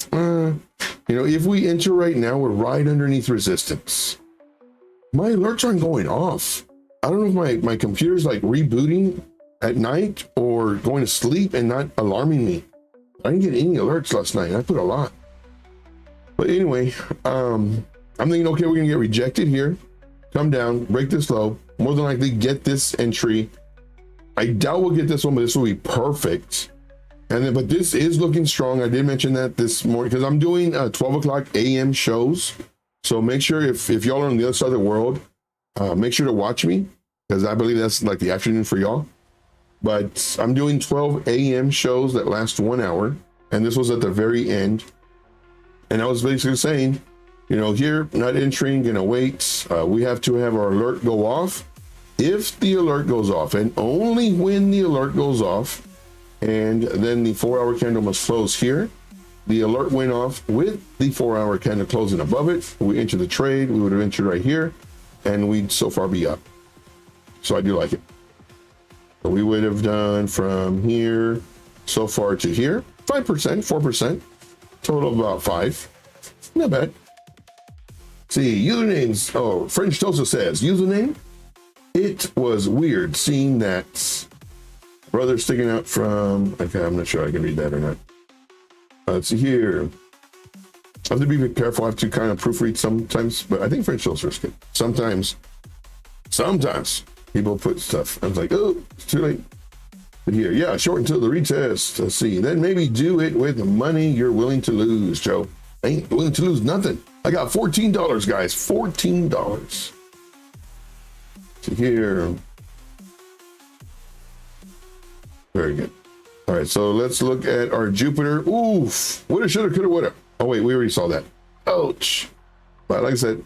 if we enter right now, we're right underneath resistance. My alerts aren't going off. I don't know if my computer's like rebooting at night or going to sleep and not alarming me. I didn't get any alerts last night. I put a lot. But anyway, I'm thinking, okay, we're gonna get rejected here, come down, break this low, more than likely get this entry. I doubt we'll get this one, but this will be perfect. And then, but this is looking strong. I did mention that this morning because I'm doing 12 o'clock a.m. shows. So make sure if y'all are on the other side of the world, make sure to watch me because I believe that's like the afternoon for y'all. But I'm doing 12 a.m. shows that last 1 hour. And this was at the very end. And I was basically saying, here, not entering, gonna wait. We have to have our alert go off. If the alert goes off, and only when the alert goes off, and then the 4-hour candle must close here. The alert went off with the 4-hour candle closing above it. We enter the trade, we would have entered right here, and we'd so far be up. So I do like it. So we would have done from here so far to here, 5%, 4%. Total of about 5. Not bad. See, usernames. Oh, French Tosa says, username. It was weird seeing that brother sticking out from, okay, I'm not sure I can read that or not. Let's see here. I have to be careful. I have to kind of proofread sometimes, but I think French Tosa is good. Sometimes people put stuff. I was like, oh, it's too late. Here, yeah, short until the retest. Let's see. Then maybe do it with the money you're willing to lose, Joe. I ain't willing to lose nothing. I got $14, guys. $14. So here. Very good. All right, so let's look at our Jupiter. Oof. Woulda, shoulda, coulda, woulda. Oh, wait, we already saw that. Ouch. But like I said,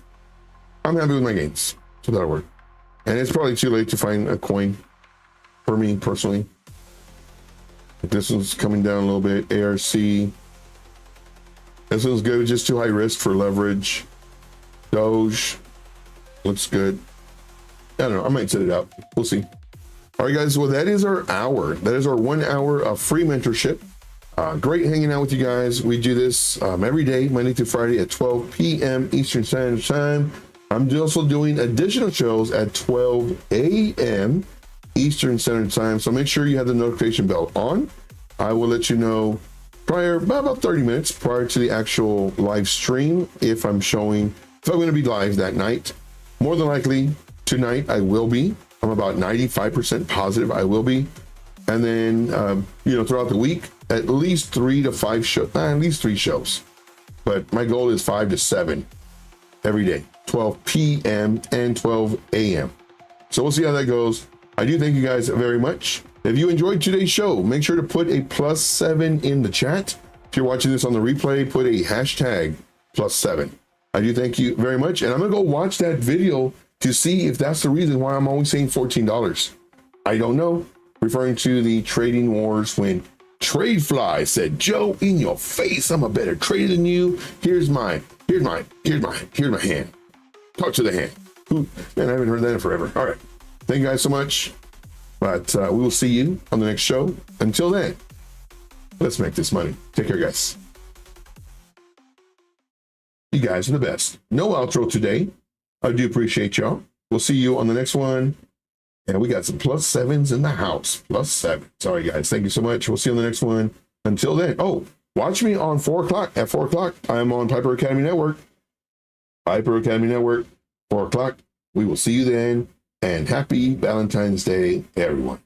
I'm happy with my gains. So that'll work. And it's probably too late to find a coin for me personally. This one's coming down a little bit. ARC. This one's good, just too high risk for leverage. Doge looks good. I don't know. I might set it out. We'll see. All right, guys. Well, that is our hour. That is our 1 hour of free mentorship. Great hanging out with you guys. We do this every day, Monday through Friday at 12 p.m. Eastern Standard Time. I'm also doing additional shows at 12 a.m. Eastern Standard Time. So make sure you have the notification bell on. I will let you know about 30 minutes prior to the actual live stream if I'm going to be live that night. More than likely tonight I will be. I'm about 95% positive I will be. And then, throughout the week, at least 3 to 5 shows, at least 3 shows. But my goal is 5 to 7 every day, 12 p.m. and 12 a.m. So we'll see how that goes. I do thank you guys very much. If you enjoyed today's show, make sure to put a +7 in the chat. If you're watching this on the replay, put a hashtag +7. I do thank you very much. And I'm going to go watch that video to see if that's the reason why I'm always saying $14. I don't know. Referring to the trading wars when Tradefly said, Joe, in your face, I'm a better trader than you. Here's my hand. Talk to the hand. Man, I haven't heard that in forever. All right. Thank you guys so much. But we will see you on the next show. Until then, let's make this money. Take care, guys. You guys are the best. No outro today. I do appreciate y'all. We'll see you on the next one. And we got some +7s in the house. +7. Sorry, guys. Thank you so much. We'll see you on the next one. Until then. Oh, watch me on 4 o'clock. At 4 o'clock, I'm on Piper Academy Network. Piper Academy Network, 4 o'clock. We will see you then. And happy Valentine's Day, everyone.